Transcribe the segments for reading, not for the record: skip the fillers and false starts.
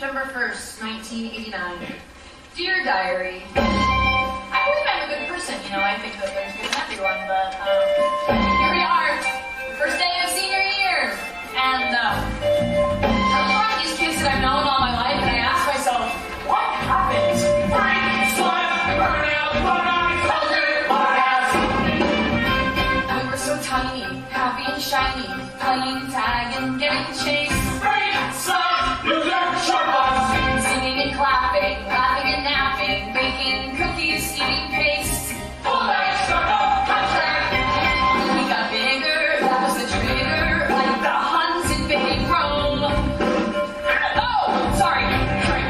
September 1st, 1989. Dear Diary, I believe I'm a good person. I think that there's good in everyone, but here we are, first day of senior year, and I look around these kids that I've known all my life, and I ask myself, what happened? And we were so tiny, happy and shiny, playing tag and getting chased. Singing and clapping, laughing and napping, baking cookies, eating paste. We got bigger, that was the trigger, like the Huns invading Rome. Oh, sorry.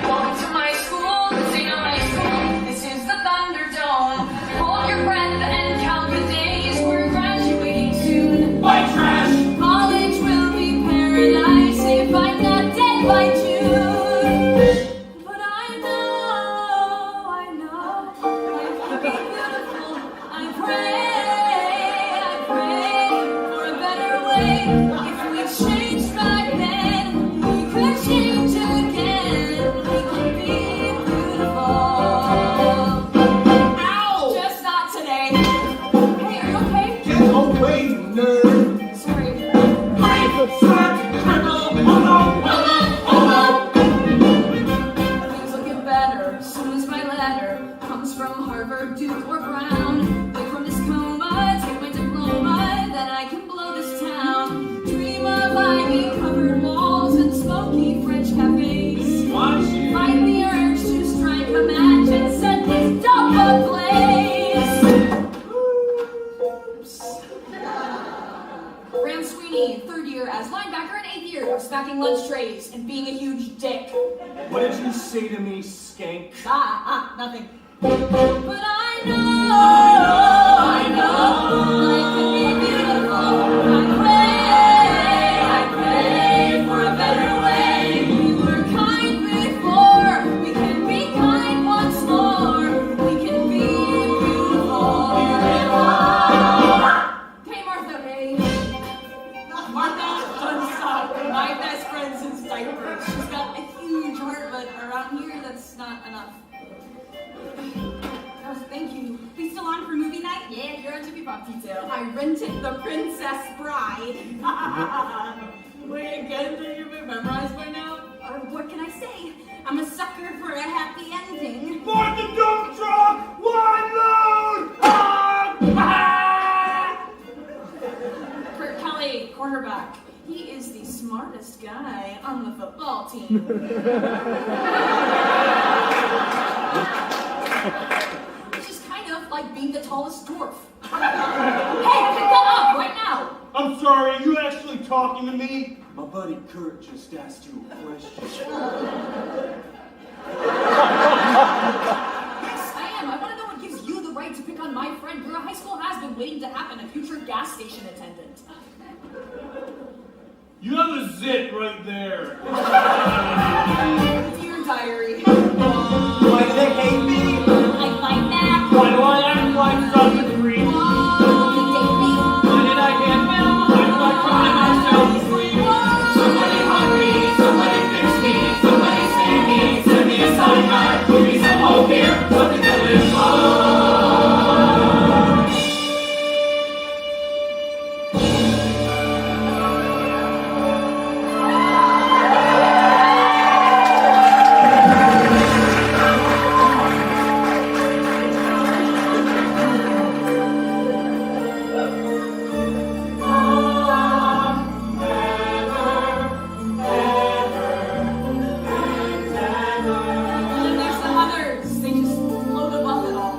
Welcome to my school, this ain't no high school, this is the Thunderdome. Hold your breath and count the days, we're graduating soon. White trash! College will be paradise if I'm not dead by June. But I know, life will be beautiful. I pray for a better way. If we changed back then, we could change again. We could be beautiful. Ow! Just not today. Hey, are you okay? Get away, nerd! Sorry. Things will get better as soon as my letter comes from Harvard, Duke, or Brown. Wake from this coma, take my diploma, then I can blow this town. Dream of ivy-covered walls and smoky French cafes. Find the urge to strike a match and set this dump ablaze. Oops. Ram Sweeney, third year as linebacker, and eighth year of smacking lunch trays and being a huge dick. What did you say to me, skank? Nothing. But I know, life can be beautiful. I pray for a better way. We were kind before, we can be kind once more. We can be beautiful. Hey, Martha, hey. Martha, don't stop. My best friend since diapers. She's got a huge heart, but around here, that's not enough. Oh, thank you. We still on for movie night? Yeah, you're on TV Pop Detail. I rented The Princess Bride. Wait, again, do you memorized by now? What can I say? I'm a sucker for a happy ending. Martha, don't drop! One load! Kurt Kelly, cornerback. He is the smartest guy on the football team. It's just kind of like being the tallest dwarf. Hey, pick that up right now! I'm sorry, are you actually talking to me? My buddy Kurt just asked you a question. Yes, I am. I want to know what gives you the right to pick on my friend. You're a high school has-been waiting to happen, a future gas station attendant. You have a zit right there. Dear Diary. Why do they hate me? I like that. Why do I act like such a creep? You date me. Why did I get well? Why do I cry myself to sleep? Somebody hug me, somebody fix me, somebody save me, send me a sign card, give me some hope here, something to live for. And there's the others. They just float above it all.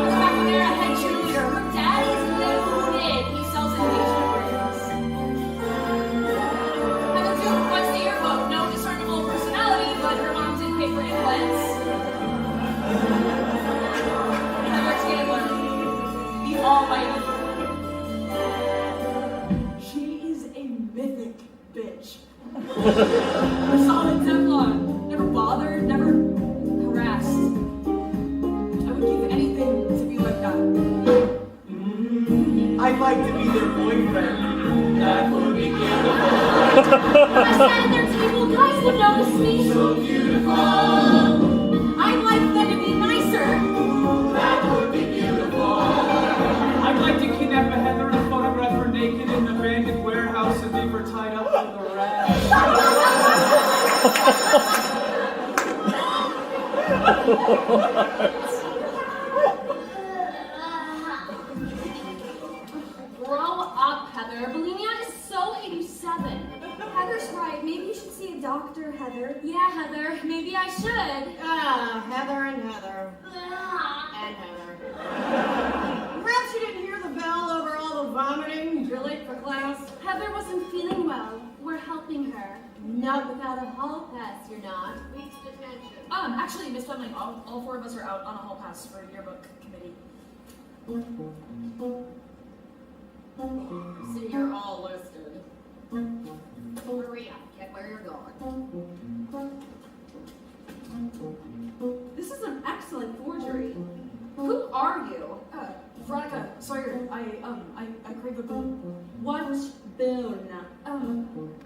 Back there, a head cheerleader. Her daddy's loaded. He sells engagement rings. Have a Duke wants the yearbook. No discernible personality, but her mom did pay for implants. Heather Taylor, the almighty. She is a mythic bitch. Solid Teflon. Never bothered, never harassed. I would give anything to be like that. I Grow up, Heather. Bulimia is so 87. Heather's right. Maybe you should see a doctor, Heather. Yeah, Heather. Maybe I should. Heather and Heather. And Heather. Perhaps you didn't hear the bell over all the vomiting. You're late for class. Heather wasn't feeling well. We're helping her. Not without a hall pass, you're not. Weeks detention. Actually, Miss Fleming, all four of us are out on a hall pass for yearbook committee. So you're all listed. Hurry up, get where you're going. This is an excellent forgery. Who are you? Veronica Sawyer, I crave a boon. What boon?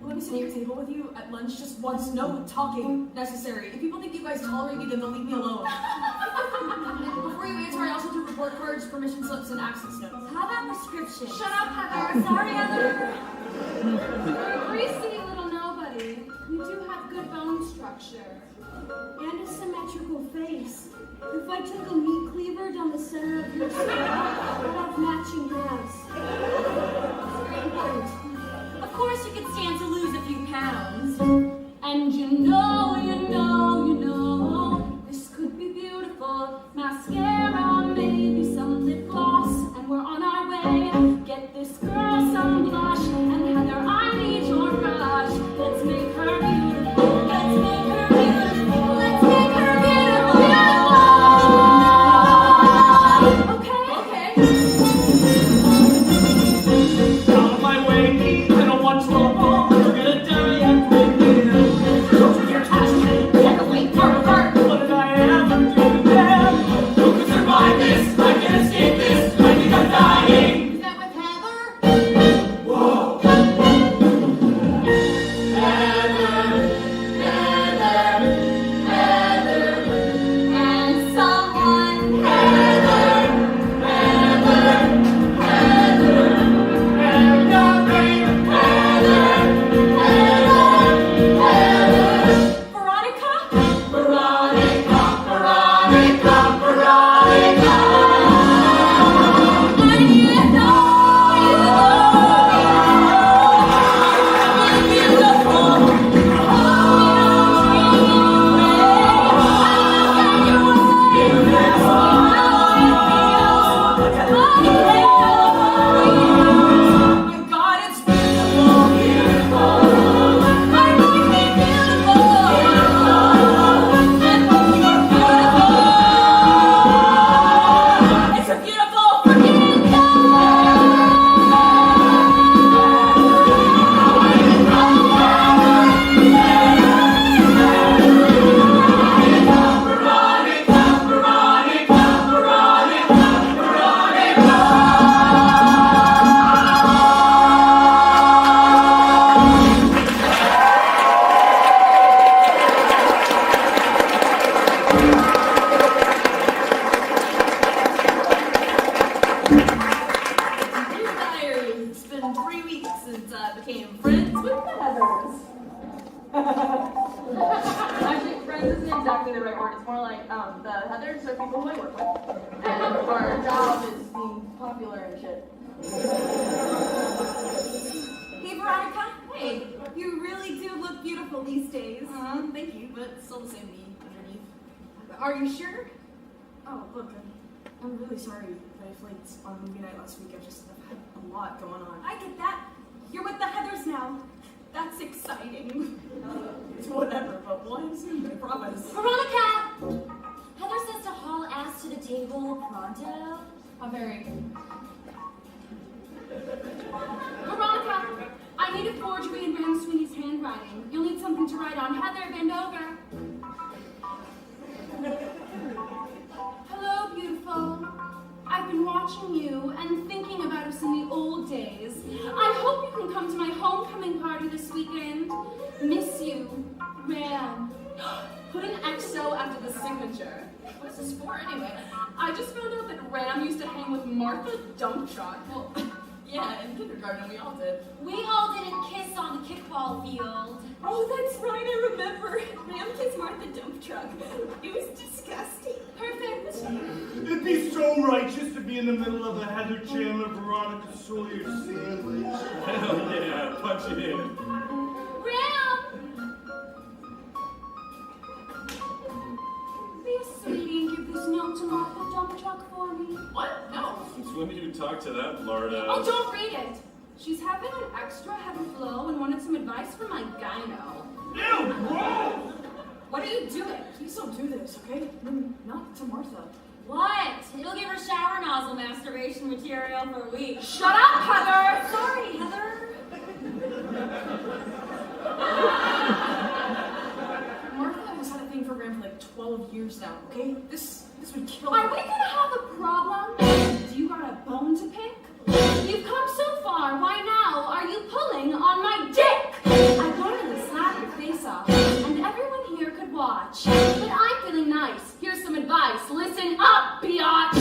Let me sit at your table with you at lunch just once. No talking necessary. If people think you guys tolerate me, then they'll leave me alone. Before you answer, I also do report cards, permission slips, and access notes. How about prescriptions? Shut up, Heather. Sorry, Heather. You're a greasy little nobody. You do have good bone structure. And a symmetrical face. If I took a meat cleaver down the center of your skull, I'd have matching halves. Very important. Of course you could stand to lose a few pounds. And you know, this could be beautiful. Mascara, maybe some lip gloss, and we're on our way. Get this girl some blush, and Heather, I need your brush. Let's make her beautiful. Let's make her beautiful. Let's make her beautiful. Okay. Out of my way, I don't want trouble. You're gonna die after me. Don't you dare touch me. Walk away, far apart. What did I ever do to them? Who can survive this? I can escape this. I think I'm dying. Is that with Heather? Whoa. And someone Actually, friends isn't exactly the right word. It's more like the Heathers are people who I work with. And our job is being popular and shit. Hey, Veronica. Hey, you really do look beautiful these days. Thank you, but it's still the same me underneath. Are you sure? Oh, look, I'm really sorry that I flaked on movie night last week. I've had a lot going on. I get that. You're with the Heathers now. That's exciting. It's whatever, but one soon, I promise. Veronica! Heather says to haul ass to the table pronto. How very. Veronica, I need a forgery in Ram Sweeney's handwriting. You'll need something to write on. Heather, bend over. Hello, beautiful. I've been watching you and thinking about us in the old days. I hope you can come to my homecoming party this weekend. Miss you, Ram. Put an XO after the signature. What is this for anyway? I just found out that Ram used to hang with Martha Dumpshot. Well, Yeah, in kindergarten we all did. We all didn't kiss on the kickball field. Oh, that's right, I remember. Ram kissed Martha dump truck. It was disgusting. Perfect. It'd be so righteous to be in the middle of a Heather Chandler, Veronica Sawyer sandwich. Hell yeah, punch it in. Ram! Be a sweetie and give this note to Martha dump truck for me. What? No. Since when did you talk to that Larda? Oh, don't read it. She's having an extra heavy flow and wanted some advice from my gyno. Ew, gross! What are you doing? Please don't do this, okay? Not to Martha. What? It'll give her shower nozzle masturbation material for weeks. Shut up, Heather! Sorry, Heather. Martha has had a thing for Ram for like 12 years now, okay? This would kill Are her. we gonna have a problem? Do you got a bone to pick? You've come so far, why now are you pulling on my dick? I wanted to slap your face off, and everyone here could watch. But I'm feeling nice. Here's some advice. Listen up, biatch!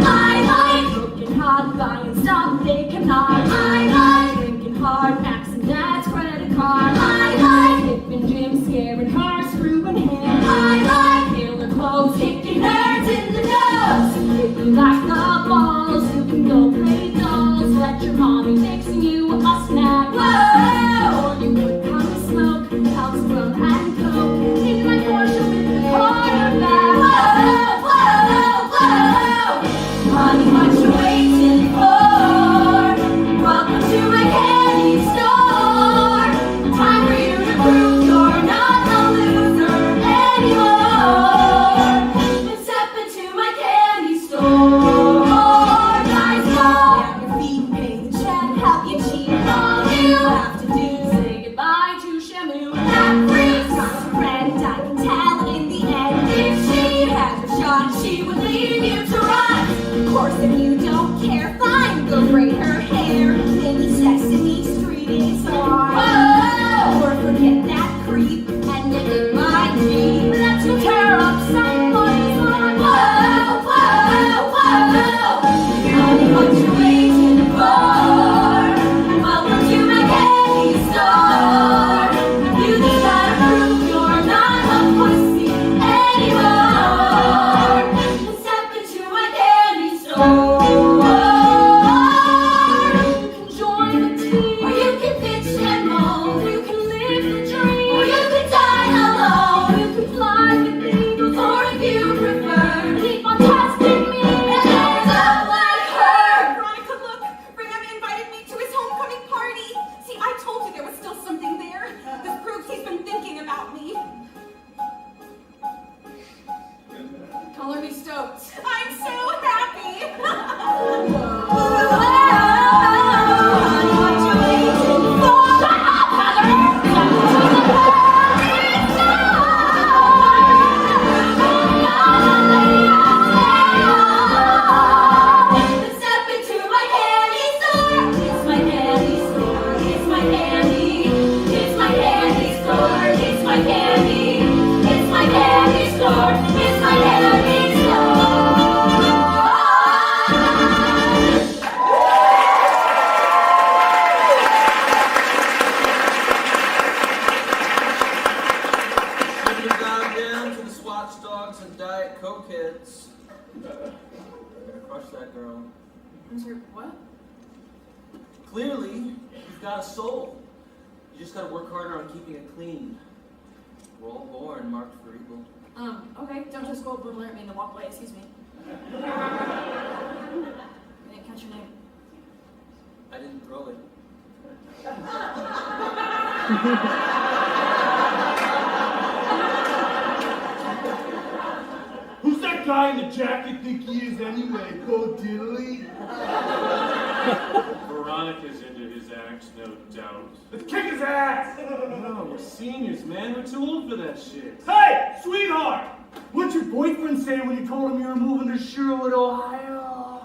I like working hard, buying stuff they cannot. I like drinking hard, maxing dad's credit card. I like hipping Jim, scaring her, screwing him. I like killer clothes, kicking nerds in the nose. If you like the balls, you can go play dolls. Let your mommy fixing you a snack. Whoa! Or you could come and smoke, house rum and coke in my Porsche with the quarterback. Whoa, whoa, whoa! Honey, what you waiting for? Welcome to my candy store. Time for you to prove you're not a loser anymore. And step into my candy store. Nice ball. Get your feet, pay the check, help you cheat. All you have to do is say goodbye to Shamu. That freak's got some friend, I can tell in the end. If she had her shot, she would leave you to rot. Of course, if you don't care, fine, go braid her hair. Maybe Sesame Street is hard. Whoa! Or forget that creep and make it my dream. Let's go tear up someone's lawn. Whoa, whoa, whoa! Honey, what you waiting for? Welcome to my candy store. You just gotta prove you're not a pussy anymore. And step into my candy store. You can join the team, or you can pitch and mold. You can live the dream, or you can die alone. You can fly with eagles, or if you prefer, keep on testing me and end up like her. Veronica, look, Ram invited me to his homecoming party. See, I told you there was still something there. This proves he's been thinking about me. Color me stoked. I'm so happy. Honey, what you waiting for? Shut up, Heather! Step into my candy store. It's my candy store. It's my candy. It's my candy store. It's my candy. It's my candy store. It's my candy store. Give it a goddamn to the Swatch Dogs and Diet Coke hits. You're gonna crush that girl. I'm sorry, what? Clearly, you've got a soul. You just gotta work harder on keeping it clean. We're all born marked for evil. Okay, don't just go alert at me in the walkway, excuse me. I didn't catch your name. I didn't throw it. Who's that guy in the jacket think he is anyway? Bo Diddley? Veronica's into his acts, no doubt. Let's kick his ass! No, we're seniors, man. We're too old for that shit. Hey, sweetheart! What'd your boyfriend say when you told him you were moving to Sherwood, Ohio?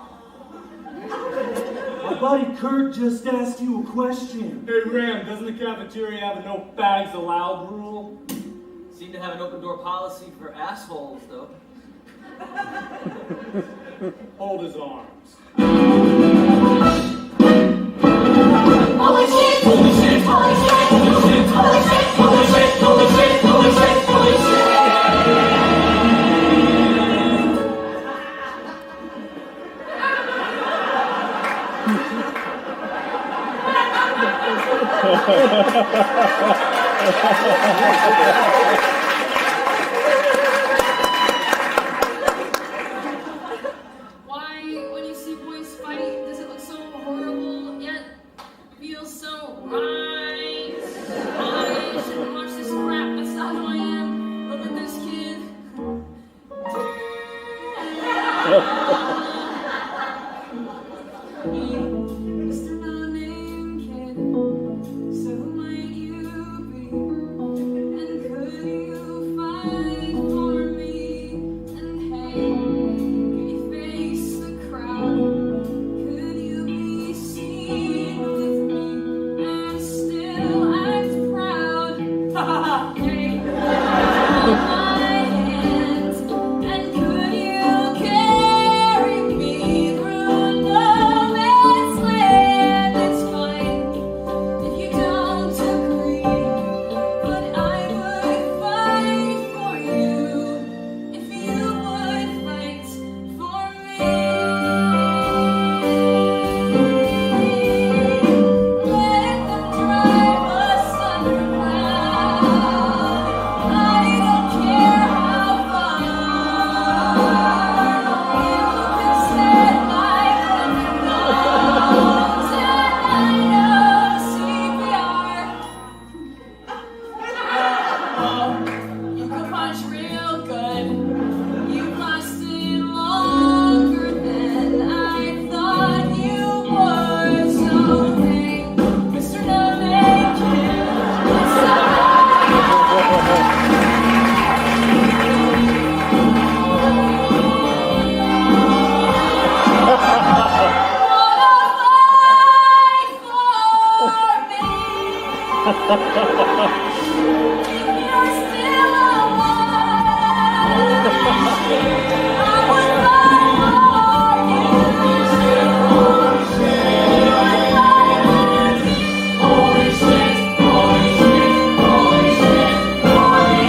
My buddy Kurt just asked you a question. Hey Ram, doesn't the cafeteria have a no bags allowed rule? Seem to have an open door policy for assholes, though. Hold his arms. Holy shit! Holy shit! Holy shit! Holy shit! Holy shit! Holy shit! Holy shit! Holy shit! Holy shit! Why, when you see boys fight, does it look so horrible, yet feels so right? I shouldn't watch this crap, that's not who I am. Look at this kid. Mr. No-Name Kid, so who might you be? And could you fight for me? And hey, could you face the crowd? Could you be seen with me and still act proud? Hey, hold my hand, and could you carry me through no man's land? It's fine if you don't agree, but I would fight for you if you would fight for me. Let them drive us underground. I don't care how far. You can set my broken bones, and I know CPR. You can punch real good. You've lasted longer than I thought you would. So hey, Mr. No-Name Kid, it's if you're still alive, I would fight Holy shit! Holy shit! Holy shit! Holy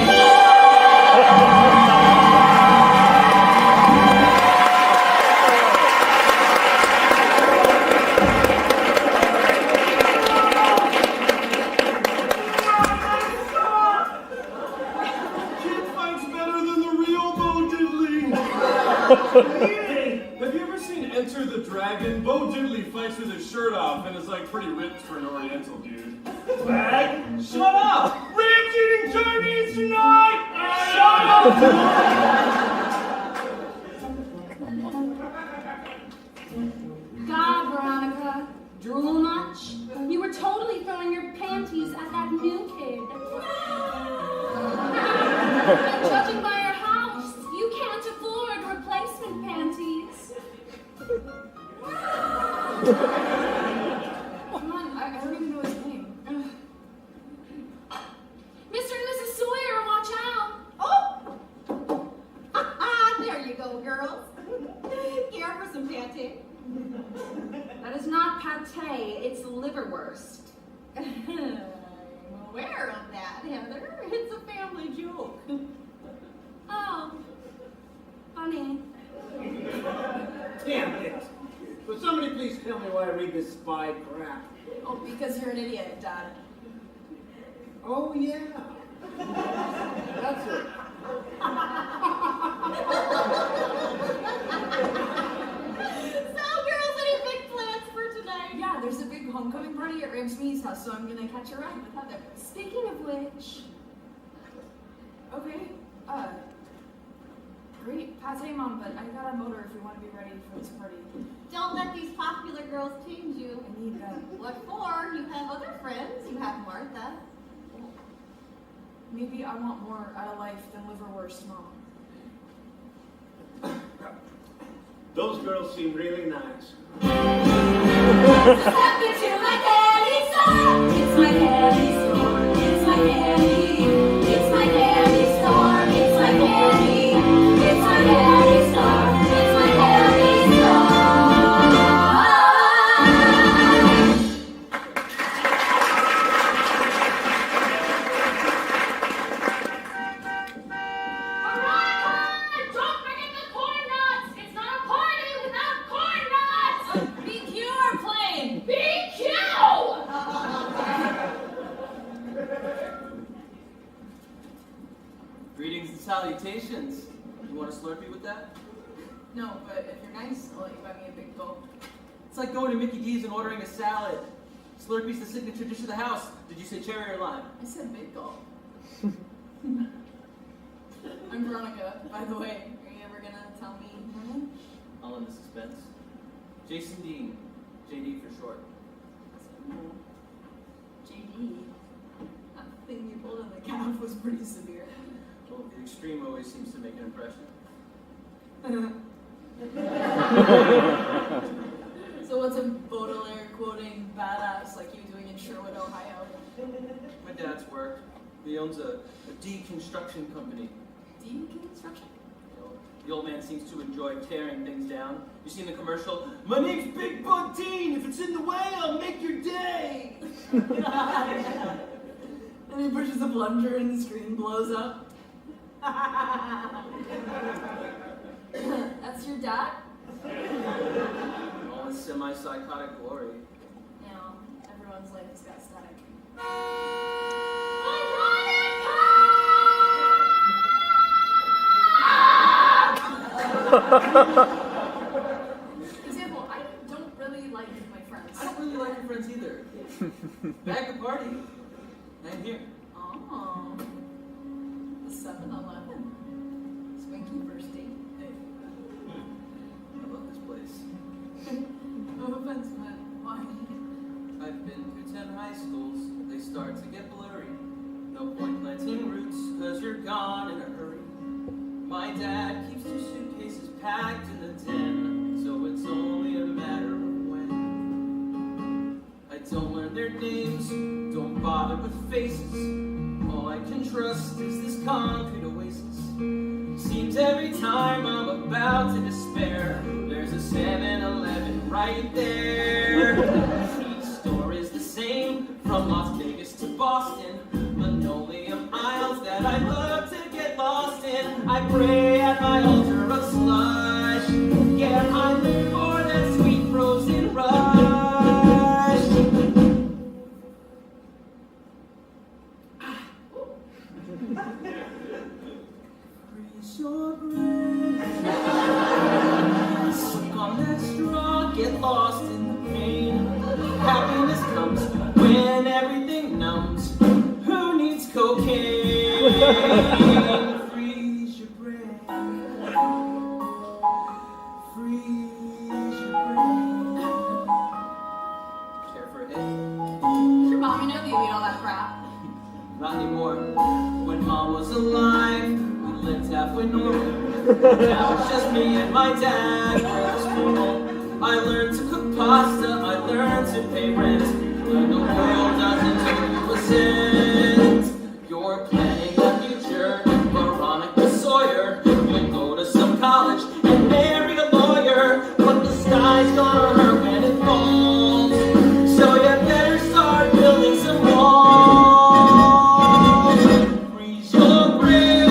Kid fights better than the real Bo Diddley. Hey, have you ever seen Enter the Dragon? Bo Diddley fights with his shirt off and is like pretty ripped for an Oriental dude. Bag, shut up! Rams eating Chinese tonight! Shut up! God, Veronica, drool much? You were totally throwing your panties at that new kid. And judging by your house, you can't afford replacement panties. Come on, I don't even know his name. Mr. and Mrs. Sawyer, watch out! Oh! There you go, girls. Care for some pate? That is not pate, it's liverwurst. I'm aware of that, Heather. It's a family joke. Oh, funny. Damn it! Will somebody please tell me why I read this spy crap? Oh, because you're an idiot, Dad. Oh, yeah. That's it. So, girls, any big plans for tonight? Yeah, there's a big homecoming party at Ramsme's house, so I'm gonna catch a ride with Heather. Speaking of which, Okay, great. Pate, Mom, but I got a motor if we want to be ready for this party. Don't let these popular girls change you. I need that. What for? You have other friends. You have Martha. Maybe I want more out of life than liverwurst, Mom. Those girls seem really nice. Step into my candy store. It's my candy store. It's my candy. It's my candy Greetings and salutations. You want a Slurpee with that? No, but if you're nice, I'll let you buy me a big gulp. It's like going to Mickey D's and ordering a salad. Slurpee's the signature dish of the house. Did you say cherry or lime? I said big gulp. I'm Veronica, by the way. Are you ever gonna tell me your name? All in the suspense. Jason Dean. JD for short. JD. That thing you pulled in the calf was pretty severe. Well, the extreme always seems to make an impression. So what's a Baudelaire quoting badass like you doing in Sherwood, Ohio? My dad's work. He owns a deconstruction company. Deconstruction? The old man seems to enjoy tearing things down. You seen the commercial? My name's Big Bug Dean. If it's in the way, I'll make your day. And he pushes a plunger and the screen blows up. That's your dad? All in semi-psychotic glory. You know, everyone's life has got static. Example, I don't really like my friends. I don't really like your friends either. Back to party. I'm here. Oh, the 7-Eleven. Swanky first date. Hey. I love this place. No offense, but why? I've been through 10 high schools. They start to get blurry. No point planting roots, cause you're gone in a hurry. My dad keeps 2 suitcases packed in the den, so it's only a matter of when. I don't learn their names, don't bother with faces. All I can trust is this concrete oasis. Seems every time I'm about to despair, there's a 7-Eleven right there. Each store is the same, from Las Vegas to Boston. Linoleum aisles that I love to get lost in. I pray at my altar of slush. Yeah, I live for that sweet frozen rush. Freeze your breath. Suck on that straw, get lost in the pain. Happiness comes when everything numbs. Who needs cocaine? Freeze your brain. Freeze your brain. Care for a hit? Does your mommy know that you eat all that crap? Not anymore. When mom was alive, we lived halfway normal. Now it's just me and my dad. We're the school. I learned to cook pasta. I learned to pay rent. When the world doesn't do you a cent. You're planning the future, Veronica Sawyer. You'll go to some college and marry a lawyer. But the sky's gonna hurt when it falls. So you better start building some walls. Freeze your brain.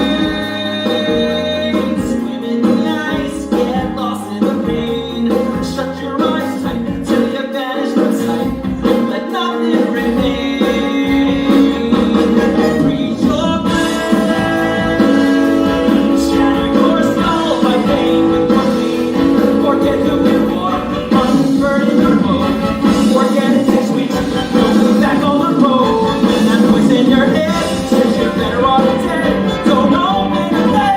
Swim in the ice, get lost in the pain. Shut your eyes tight till you vanish from sight. Let nothing remain. Freeze your brain. Shatter your skull by pain with morphine. Forget who you are, unburden your mode. Forget it 6 weeks, don't look back on the road. When that voice in your head says you're better off dead, don't open the blade.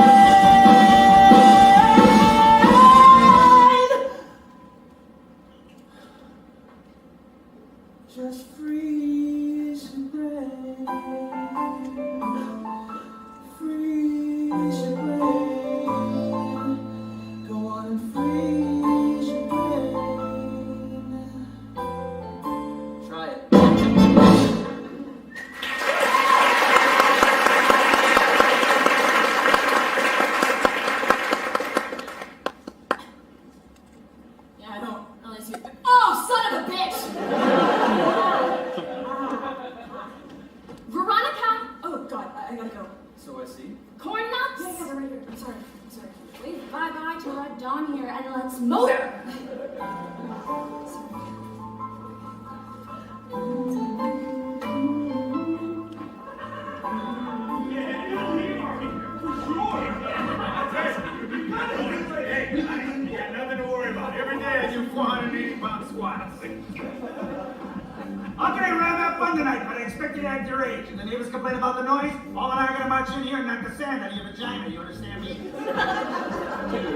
Just freeze your brain. Freeze your brain. Go on and freeze your brain. Try it. Yeah, I don't really see. Oh, son of a bitch! Veronica! Oh, God, I gotta go. So I see. Corn nuts? Yeah, they're right here. I'm sorry. Wave bye-bye to Red Dawn here, and let's motor! expect you to act your age. And the neighbors complain about the noise, Paul and I are gonna march in here and knock the sand out of your vagina, you understand me? Dude,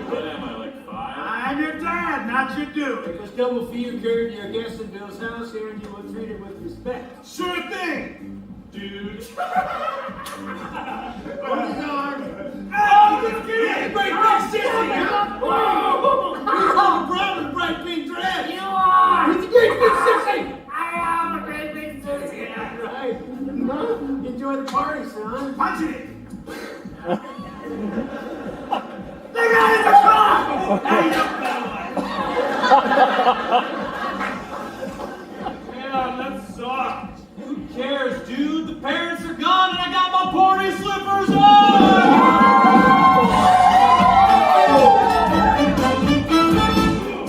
what am I, like 5? I'm your dad, not your dude. It was double for you, Kurt. You're a guest in Bill's house here, and you were treated with respect. Sure thing, dude. Hold his arm. Oh, this kid! Great big sissy! Whoa! He's all brown and bright pink dress! You are! He's a great big sissy! I am a great big sissy. Yeah, right. Well, enjoy the party, son. Punch it in. The guys are gone! Now you don't Yeah, that sucked. Who cares, dude? The parents are gone and I got my party slippers on!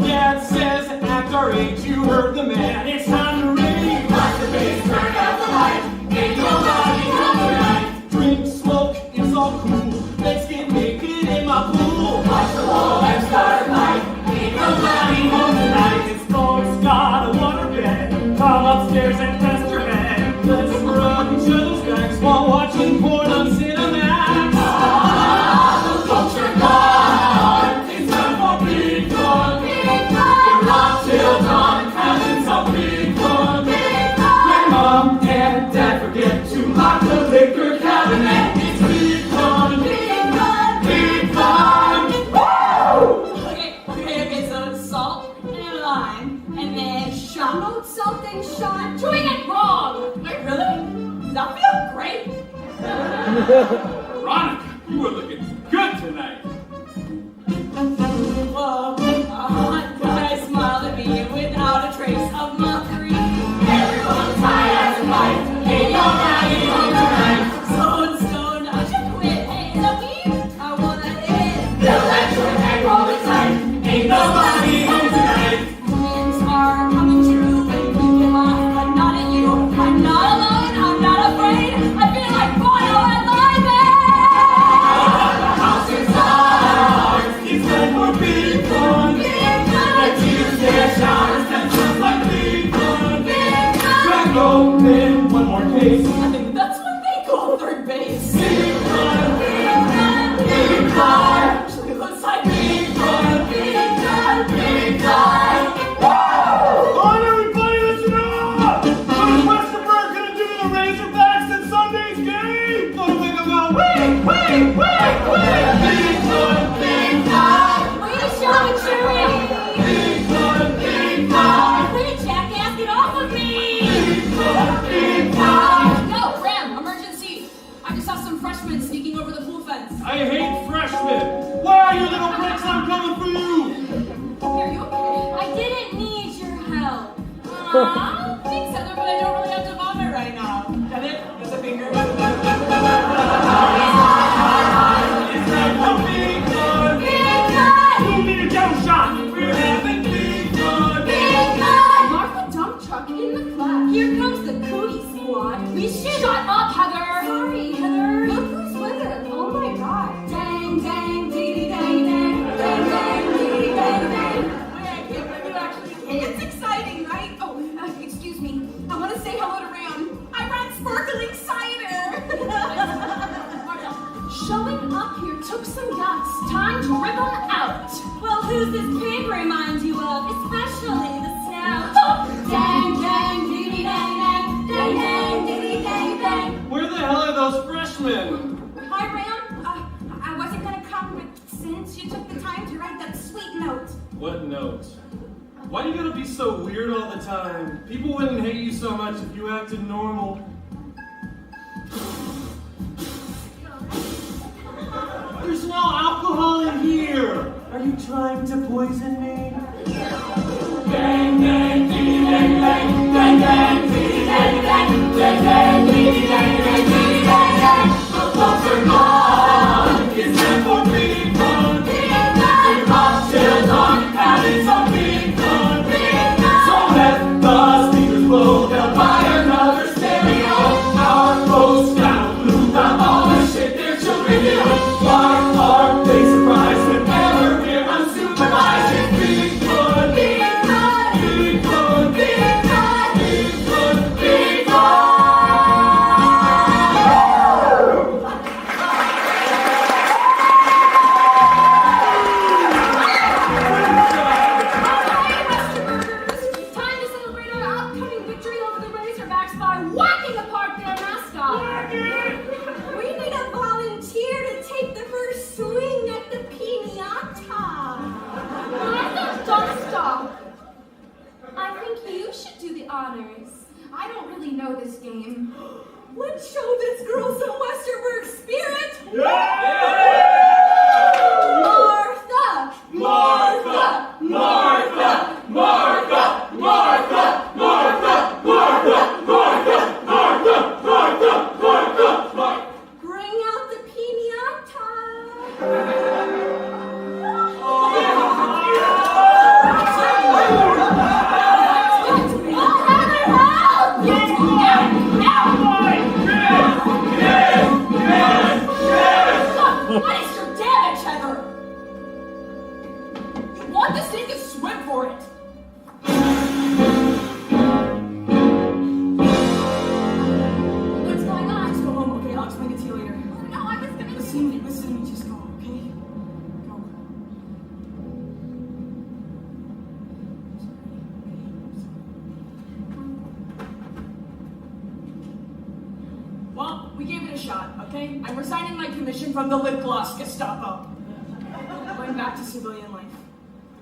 Dad says act our age, you heard the man. It's time to rave. Watch the bass, turn out the light. Ain't nobody home tonight. Drink, smoke, it's all cool. Let's get naked in my pool. Watch the wall and start a fight. Ain't nobody home tonight. It's folks got a water bed. Come upstairs and rest your head. Let's rub each other's backs while watching porn on Cinemax. The culture gone. It's time for big fun. We're up till dawn, having some big fun. When mom and dad forget to lock the liquor cabinet, it's big fun. Big fun. Woo! Okay, so it's salt and lime, and then shot. No something shot. Doing it wrong! Wait, really? Does that feel great? Veronica, you are looking good tonight. Whoa, a hot guy smiled at me without a trace of mockery. Everyone's high as a kite. Ain't nobody home tonight. So stoned, I should quit. Hey, is that weed? I wanna hit. They'll let your head roll it tight. Ain't nobody home tonight. Dreams are coming true when you can laugh, but not at you. I'm not alone, I'm not afraid. I feel like Boyle and Lyman. The house is ours. It's time for big fun. The Tuesday showers and just like big fun. Crack open one more case. I think that's what they call third base. Big fun. Big car. Actually looks like big fun. Big car. On everybody, listen up! What's Westerberg gonna do to the Razorbacks in Sunday's game? Gonna make them go, wait! Big fun, big fun! Way to show it, Chewie. Big fun, big fun! Way to jackass, get off of me. Big fun! No, Ram, emergency. I just saw some freshmen sneaking over the pool fence. I hate freshmen! Why, you little pricks, I'm coming for you! Are you okay? I didn't need your help. Aw, thanks, Heather, but I don't really have to vomit right now. Heather, there's a finger. It's time for big fun! You need a jump shot! We're having big fun! Mark the dump truck in the flash. Here comes the cootie squad. We should shut up, Heather. Sorry, Heather. Look who's with her. Oh my god. Dang, dang, dee dang, dang, dang, dang, dee dang, dang. Wait, I can't believe you actually came. It's exciting, right? Oh, excuse me. I want to say hello to Ram. I brought sparkling cider. Showing up here took some guts. Time to rip them out. Well, who's this pig remind you of? Especially the snout. Dang, dang, dee dee dang, dang, dang, dang, dee dee dang, dang. Where the hell are those freshmen? Hi, Ram. I wasn't gonna come, but since you took the time to write that sweet note. What note? Why do you gotta be so weird all the time? People wouldn't hate you so much if you acted normal. There's no alcohol in here! Are you trying to poison me? Bang, bang, dee, dang, bang, bang, bang, dee, dang, bang, bang, bang, dee, dang, bang, dee, dang, bang. The folks are gone. It's time for big fun. We're up till dawn, having some big fun. So let the speakers blow. They'll buy another stereo. Our folks got blue, got all the shit their children do. Why are they surprised whenever we're unsupervised? It's big fun. show this girl some Westerberg spirit. Martha! Martha! Martha! Martha! Martha! Martha! Martha! Martha! Martha! Martha! Martha! Martha! Bring out the piñata. What is your damage, Heather? You want this thing to swim for it. What's going on? Just go home, okay? I'll explain it to you later. No, I was gonna. Listen to me, just go, okay? Go. Well, we gave it a shot, okay? I'm resigning my commission from the lip gloss Gestapo. Going back to civilian life.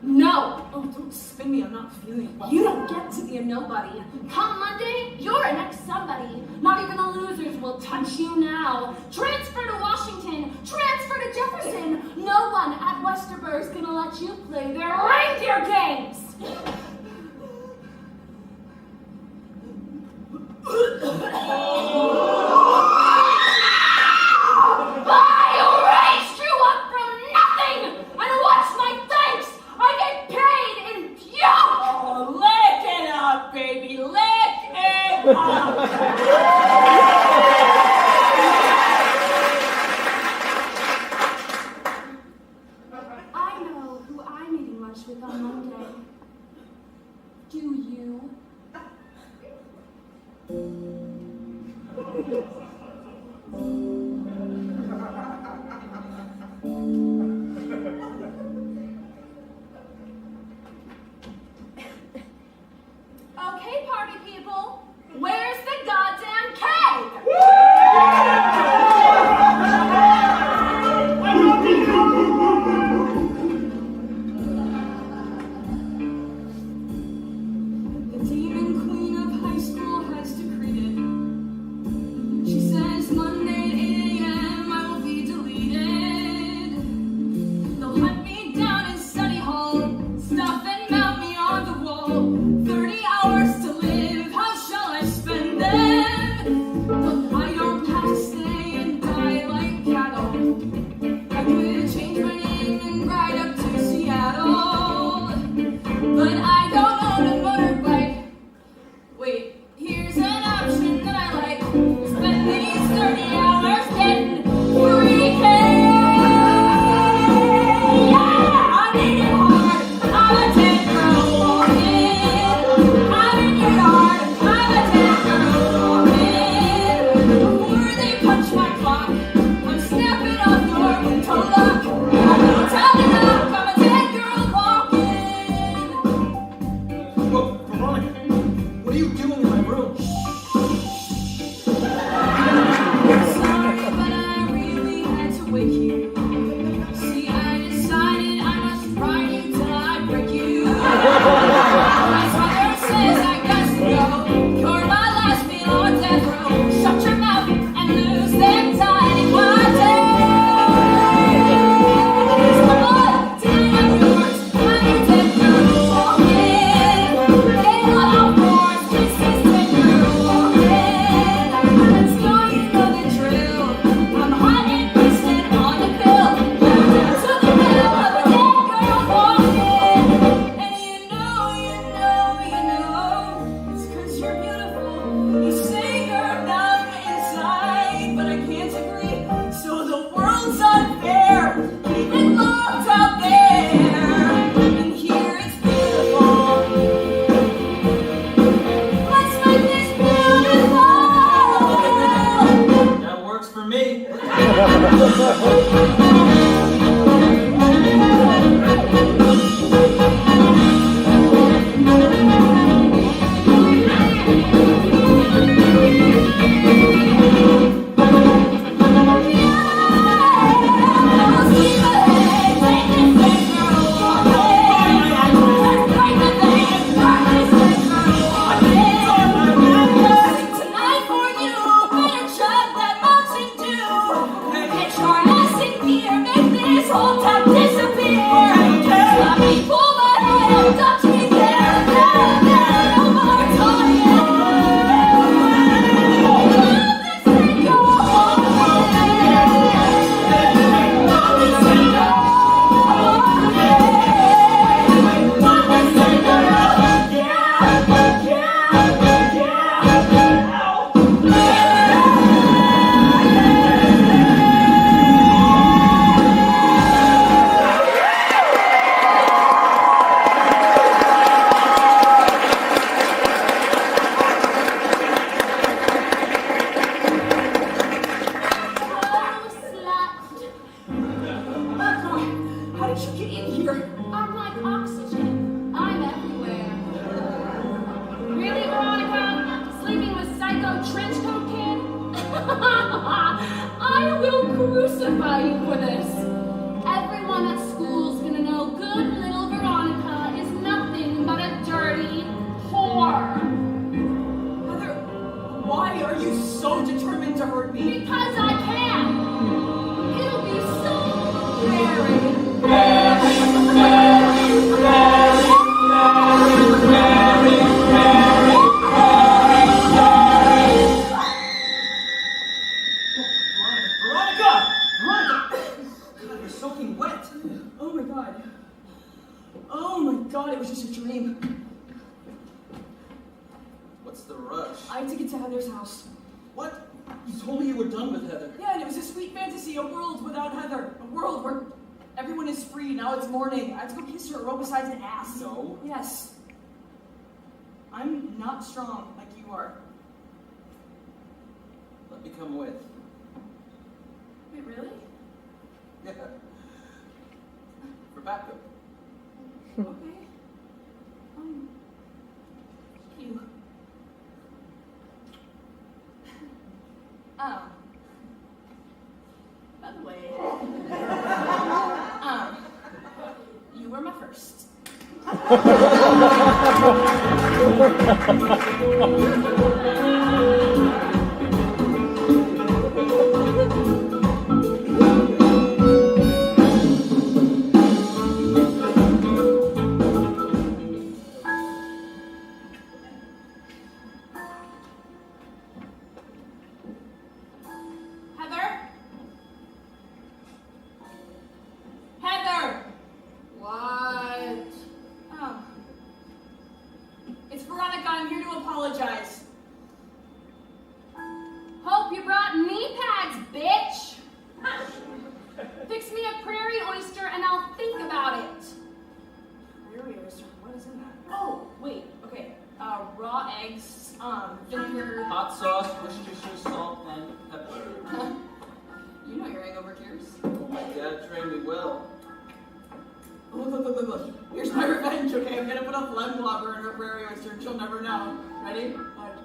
No! Oh, don't spin me, I'm not feeling it. You don't get to be a nobody. Come Monday, you're an ex-somebody. Not even the losers will touch you now. Transfer to Washington, transfer to Jefferson. No one at Westerberg's gonna let you play their reindeer games. I raised you up from nothing, and what's my thanks? I get paid in puke. Oh, lick it up, baby, lick it up! I know who I'm eating lunch with on Monday. Do you? Okay, party people, where's the goddamn cake? The demon queen of high school has decreed it. She says Monday at 8 a.m. I will be deleted. They'll hunt me down in study hall, stuff and mount me on the wall. 30 hours to live, how shall I spend them? Look, I don't have to stay and die like cattle. I could change my name and ride up to Seattle, but I don't own a motorbike. Wait, here's an option that I like. Spend these 30 hours getting 3K. Yeah, I need it hard. I'm a dead girl walking. I'm in your yard. I'm a dead girl walking. Before they punch my clock, I'm snapping off your window lock. I'm gonna tell the knock. I'm a dead girl walking. Whoa, Veronica, what are you doing in my room? Sorry, but I really had to wake you. See, I decided I must ride you till I break you. My mother says I got to go. You're my last meal on death row. Shut your mouth and lose them tiny bodies. Come on, till I'm yours. I'm your dead girl walking. Hail on all fours, this is dead girl walking. Let's go, you know the drill. I'm hot and twisted on the pill. Down to the middle of a dead girl walking. And you know, it's 'cause you're beautiful. You say you're numb inside, but I can't agree. So the world's unfair. Keep it locked out there. And here it's beautiful. Let's make this beautiful. That works for me. Tonight for you, better shut I will crucify you for this. Everyone at school's gonna know good little Veronica is nothing but a dirty whore. Heather, why are you so determined to hurt me? Because I can. It'll be so Veronica! God, you're soaking wet. Oh my god. Oh my god, it was just a dream. What's the rush? I had to get to Heather's house. What? You told me you were done with Heather. Yeah, and it was a sweet fantasy, a world without Heather. A world where everyone is free. Now it's morning. I have to go kiss her, roll beside an ass. No. Yes. I'm not strong like you are. Let me come with. Wait, really? Yeah. For backup. Okay. You. By the way, you were my first. Heather? Heather! What? Oh. It's Veronica. I'm here to apologize. Hope you brought knee pads, bitch. Fix me a prairie oyster and I'll think about it. Prairie oyster. What is in that? Oh, wait. Okay. Raw eggs, vinegar. Hot sauce, Worcestershire salt, and pepper. You know your hangover cures. Oh, my dad trained me well. Look. Here's my revenge, okay? I'm gonna put a phlegm blobber in her prairie oyster and she'll never know. Ready? I'm coming.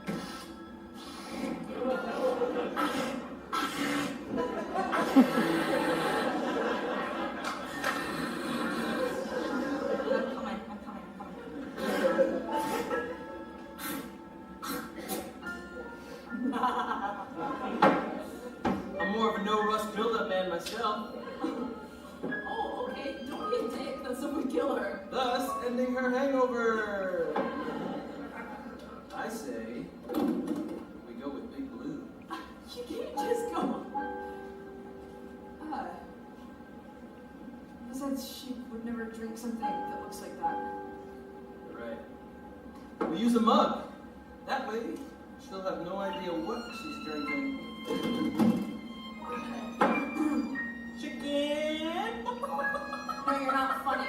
I'm more of a no-rust build-up man myself, Oh, okay. Don't be a dick. That's a would kill her. thus ending her hangover. I say, we go with Big Blue. You can't just go. Besides, she would never drink something that looks like that. Right. We use a mug. That way, she'll have no idea what she's drinking. Chicken! No, you're not funny.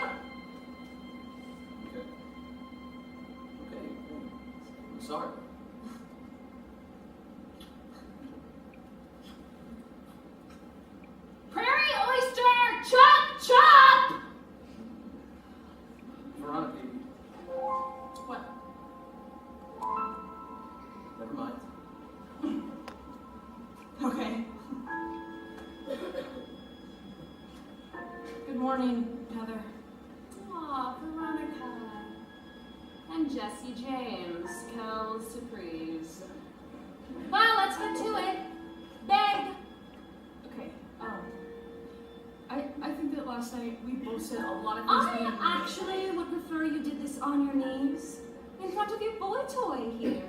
Okay. I'm sorry. Prairie oyster! Chop, chop! Veronica, baby. What? Never mind. Okay. Good morning, Heather. Aw, Veronica. And Jesse James, Kel Surprise. Well, let's get to it. Beg. Okay, I think that last night we both said a lot of things. I actually would prefer you did this on your knees in front of your boy toy here.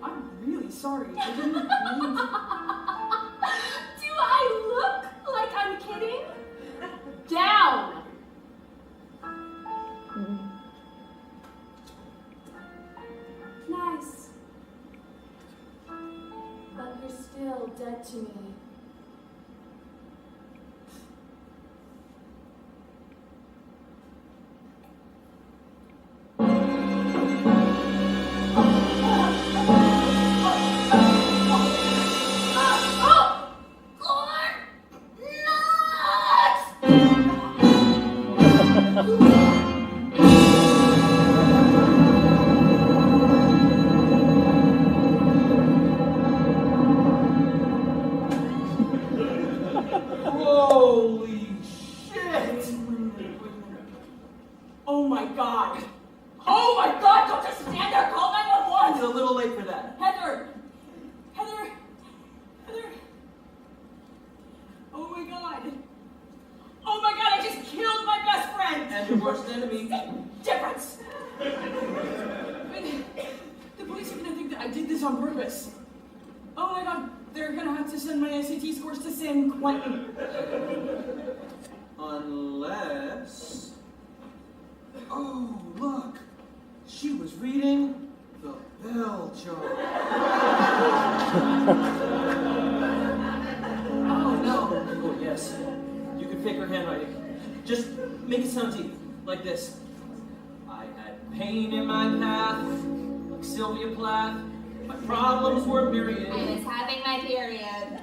I'm really sorry. I didn't mean to. Do I look like I'm kidding? Down! Nice. But you're still dead to me. late for that. Heather! Oh my god, I just killed my best friend! And your worst enemy. Difference! The police are gonna think that I did this on purpose. Oh my god, they're gonna have to send my SAT scores to San Quentin. Unless... Oh, look! She was reading the bell jar. Oh, no. Oh, yes. You can fake her handwriting. Just make it sound deep, like this. I had pain in my path, like Sylvia Plath. My problems were myriad. I was having my period.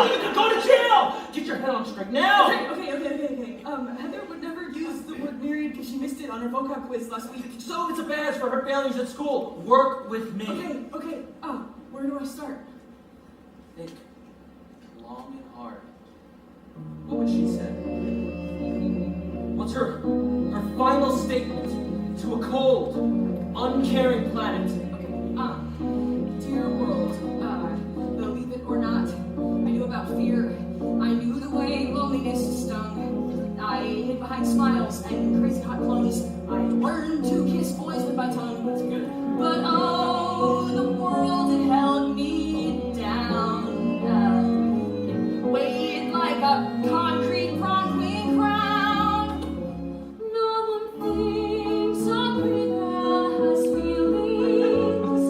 You can go to jail! Get your head on straight now! Okay. Heather would never use the word myriad because she missed it on her vocab quiz last week. So it's a badge for her failures at school. Work with me. Okay. Where do I start? Think long and hard. What would she say? What's her final statement to a cold, uncaring planet? Dear world, believe it or not, I knew about fear. I knew the way loneliness stung. I hid behind smiles and crazy hot clothes. I learned to kiss boys with my tongue. That's good. But oh, the world had held me down. It weighed like a concrete prom queen crown. No one thinks a pretty girl has feelings.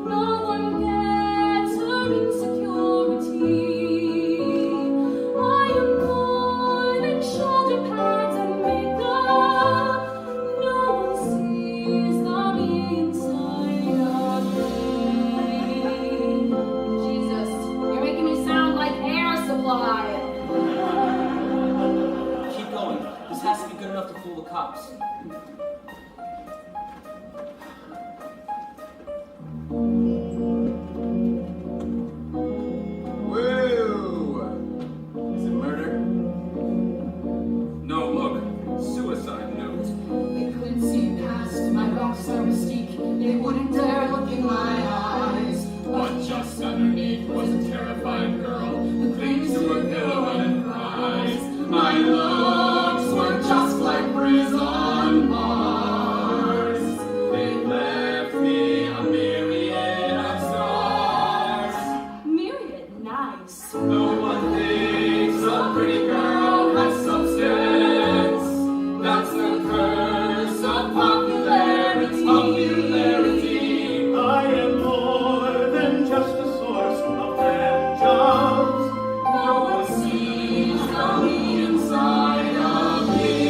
No one gets her insecurity. I am more than shoulder pads and makeup. No one sees the inside of me. Jesus, you're making me sound like air supply. Keep going. This has to be good enough to fool the cops. Whoa! Is it murder? No, look. Suicide note. They couldn't see past my rockstar mystique. They wouldn't dare look in my eyes. But just underneath was a terrified girl who clings to her pillow and cries. My looks were just like prison bars. They left me a myriad of scars. Myriad, nice. No one thinks a pretty girl has substance. That's the curse of popularity. I am more than just a source of grand jobs. No one sees the inside of me.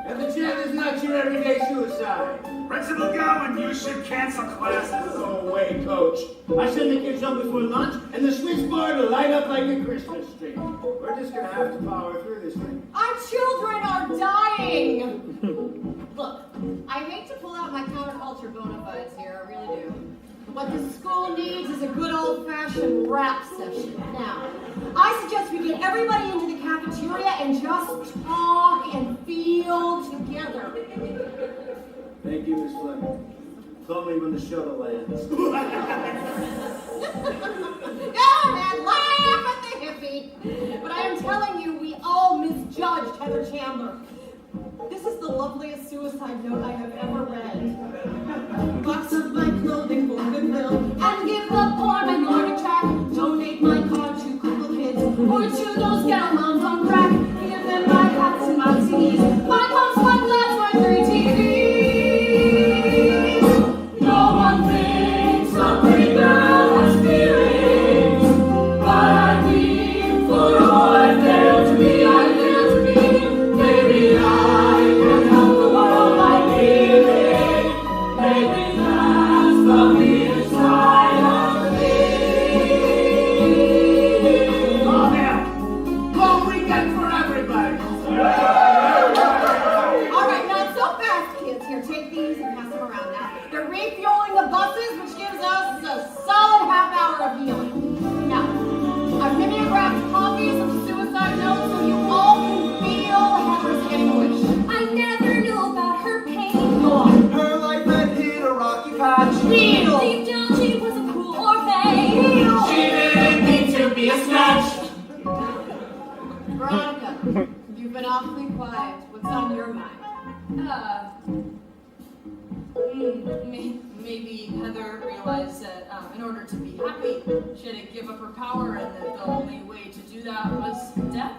And the jam is not your everyday suicide. Principal Gowan, you should cancel classes. Go away, coach. I send the kids home before lunch, and the Swiss bar to light up like a Christmas tree. We're just gonna have to power through this thing. Our children are dying! Look, I hate to pull out my counterculture bona fides here, I really do. What the school needs is a good old-fashioned rap session. Now, I suggest we get everybody into the cafeteria and just talk and feel together. Thank you, Miss Fleming. Call me when the shuttle lands. Go ahead, laugh at the hippie. But I am telling you, we all misjudged Heather Chandler. This is the loveliest suicide note I have ever read. Box up my clothing for Goodwill and give the poor minority track. Donate my car to Google Kids or to those ghetto moms on crack. Give them my hats and my CDs, my pumps, my gloves, my 3 TVs. No one thinks a pretty girl has feelings, but I need for all I fail to be, I fail to be. Maybe I can help the world by giving. refueling the buses, which gives us a solid half hour of healing. Now, I've mimeographed copies of suicide notes so you all can feel Heather's getting wish. I never knew about her pain. Go on. Her life had hit a rocky patch. Feel. Deep down, she was a cruel orphan. Feel. She didn't mean to be a snatch. Veronica, you've been awfully quiet. What's on your mind? Maybe Heather realized that in order to be happy, she had to give up her power, and that the only way to do that was death.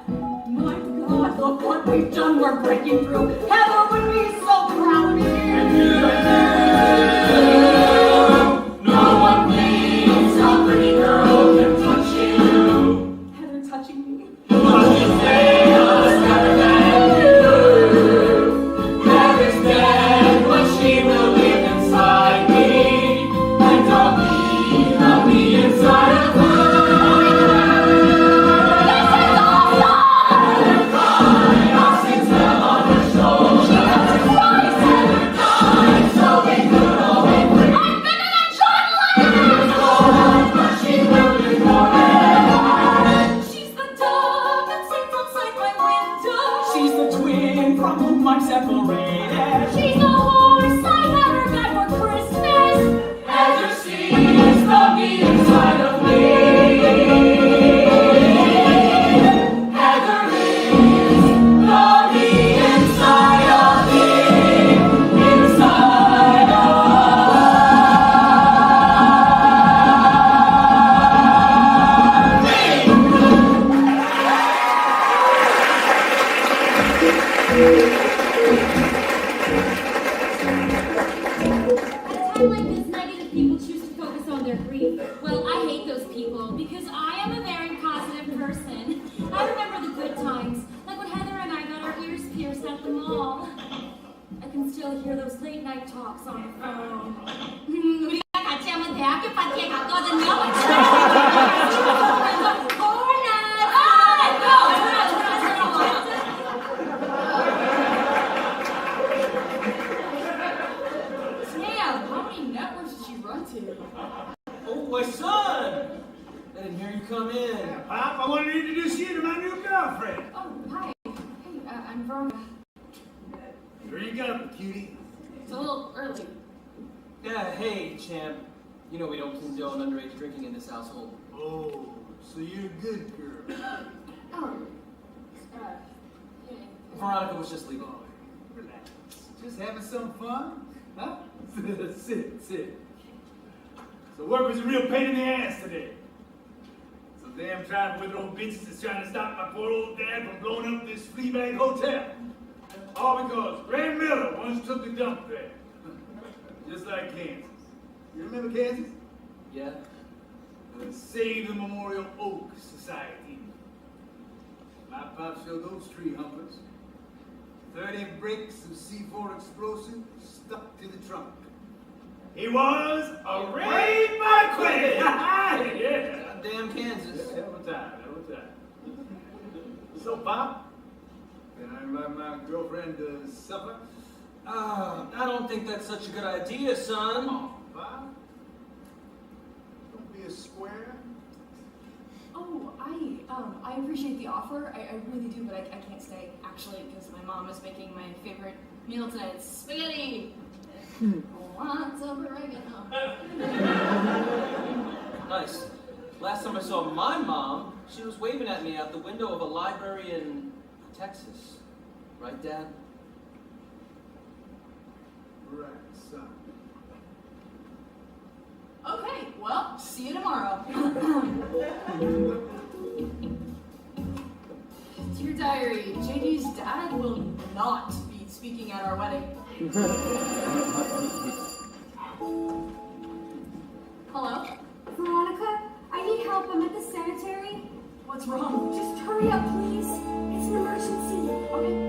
My God, look what we've done. We're breaking through. Heather would be so proud of you. No one thinks a pretty girl can touch you. Heather touching me. But you say us better than you. Heather's dead, but she will live inside me. And I'll be inside of her. Heather cried, I'll sing tell on her shoulder. Heather died, so we could all be free. I'm bigger than John Lennon! But she will live forever. She's the dog that sits outside my window. She's the twin from whom I'm separated. She's the horse I never got for Christmas. Heather sees the inside of me. Heather is the inside of me. Inside At a time like this, negative people choose to focus on their grief. Well, I hate those people because I am a very positive person. I remember the good times, like when Heather and I got our ears pierced at the mall. I can still hear those late night talks on the phone. 우리가 같이 한번 대학교 파티에 갔거든요. Damn, how many networks did she run to? Oh, my son! I didn't hear you come in. Pop, I wanted to introduce you to my new girlfriend. Oh, hi. Hey, I'm Veronica. Drink up, cutie. It's a little early. Yeah, hey, champ. You know we don't condone underage drinking in this household. Oh, so you're a good girl. Oh, hey. Veronica was just leaving. Oh, relax. Just having some fun? Huh? sit. So work was a real pain in the ass today. Some damn tribal old bitches is trying to stop my poor old dad from blowing up this flea bag hotel. All because Graham Miller once took the dump there. Just like Kansas. You remember Kansas? Yeah? The Save the Memorial Oak Society. My pop showed those tree humpers. 30 bricks of C4 explosive stuck to the trunk. He was arraigned by acquitted! Yeah! Goddamn Kansas. Hell of a time. So, Pop, can I invite my girlfriend to supper? I don't think that's such a good idea, son. Come on, Pop. Don't be a square. Oh, I appreciate the offer. I really do, but I can't stay, actually, because my mom is making my favorite meal tonight. It's spaghetti! Lots of oregano. Nice. Last time I saw my mom, she was waving at me out the window of a library in Texas. Right, Dad? Right, son. Okay, well, see you tomorrow. Dear Diary, JD's dad will not be speaking at our wedding. Hello? Veronica, I need help. I'm at the cemetery. What's wrong? Just hurry up, please. It's an emergency. Okay.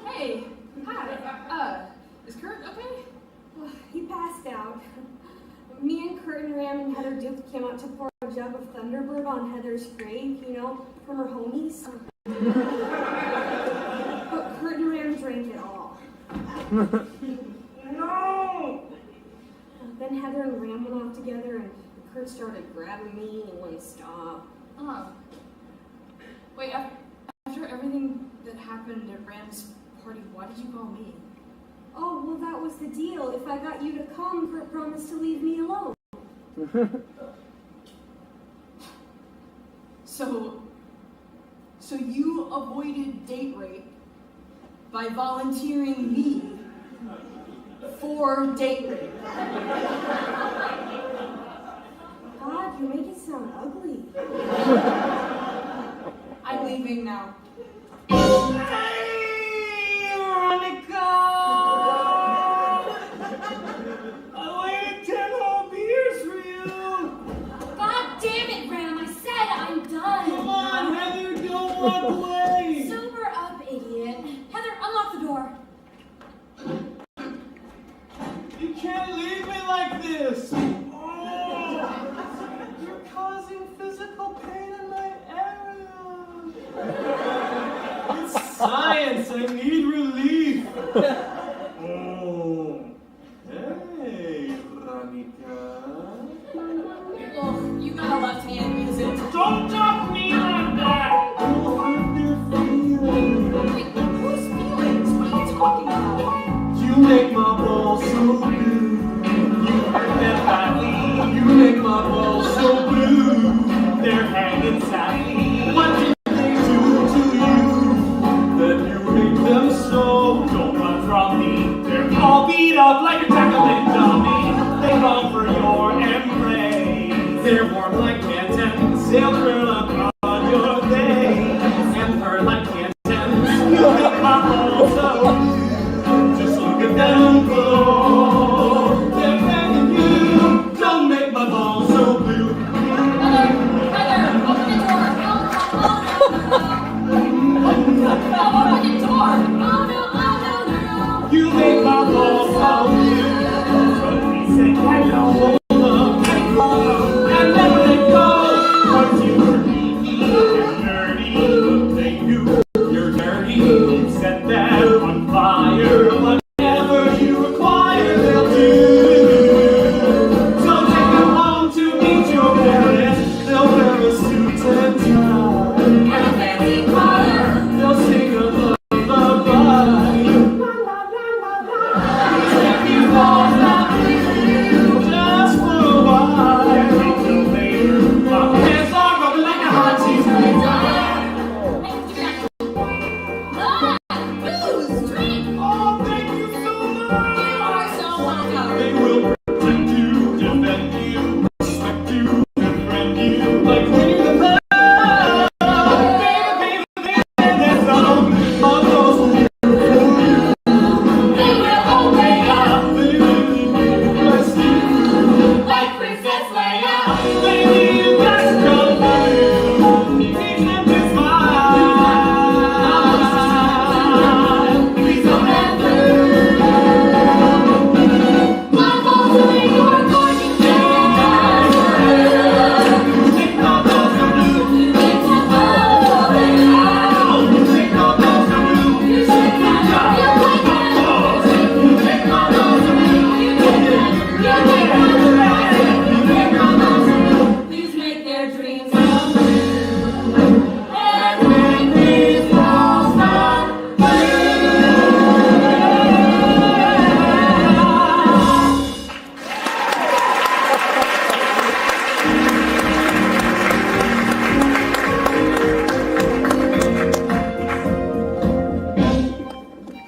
Hey, hi. Is Kurt okay? He passed out. Me and Kurt and Ram and Heather Duke came out to pour a jug of Thunderbird on Heather's grave, you know, from her homies. But Kurt and Ram drank it all. No! Then Heather and Ram went off together, and Kurt started grabbing me and wouldn't stop. Oh. Wait, after everything that happened at Ram's party, why did you call me? Oh, well, that was the deal. If I got you to come, Kurt promised to leave me alone. So you avoided date rape by volunteering me for date rape. God, you make it sound ugly. I'm leaving now. Hey, Veronica! I waited 10 whole beers for you! God damn it, Ram! I said I'm done! Come on, Heather, don't walk away! Sober up, idiot. Heather, unlock the door. You can't leave me like this! Oh, you're causing physical pain in my area! It's science, I need relief! Oh, hey, Veronica. Oh, you got a left hand, use it. Don't talk to me like that! You'll hurt their feelings. Wait, whose feelings? What are you talking about? You make my balls so blue. You hurt them badly. You make my balls so blue. They're hanging sadly. What did they do to you? That you make them so. Don't run from me. They're all beat up like a tackling dummy. They long for your embrace. They're warm like cantons. They'll curl up on your face and purr like cantons. You make my balls so blue. Just look at them glow. They're begging you. Don't make my balls so blue. Heather, open the door. Open the door. Oh no. You make my balls so blue. But we say hello, love, and never let go. 'Cause you were geeky and nerdy, but they knew you're dirty. Set them on fire. Whatever you require, they'll do. So take them home to meet your parents. They'll wear a suit and tie and a fancy collar. They'll sing a lullaby. Take you all love you just for a while. Can't wait till later. My pants are rubbing like a hot cheese Booze, drink. Oh, thank you so much. You are so welcome. They will protect you, defend you, respect you, befriend you, like Winnie the Pooh. Baby, there's some of those who They will obey us bless you. like Princess Leia. Baby, you got to come through. Teach them to smile. Please don't ever. My balls are in your gorgeous Think my balls are blue. You make them open. You think my balls are blue. You should have you like them. You think my balls are blue. You make them. Please make their dreams come true. And make these walls not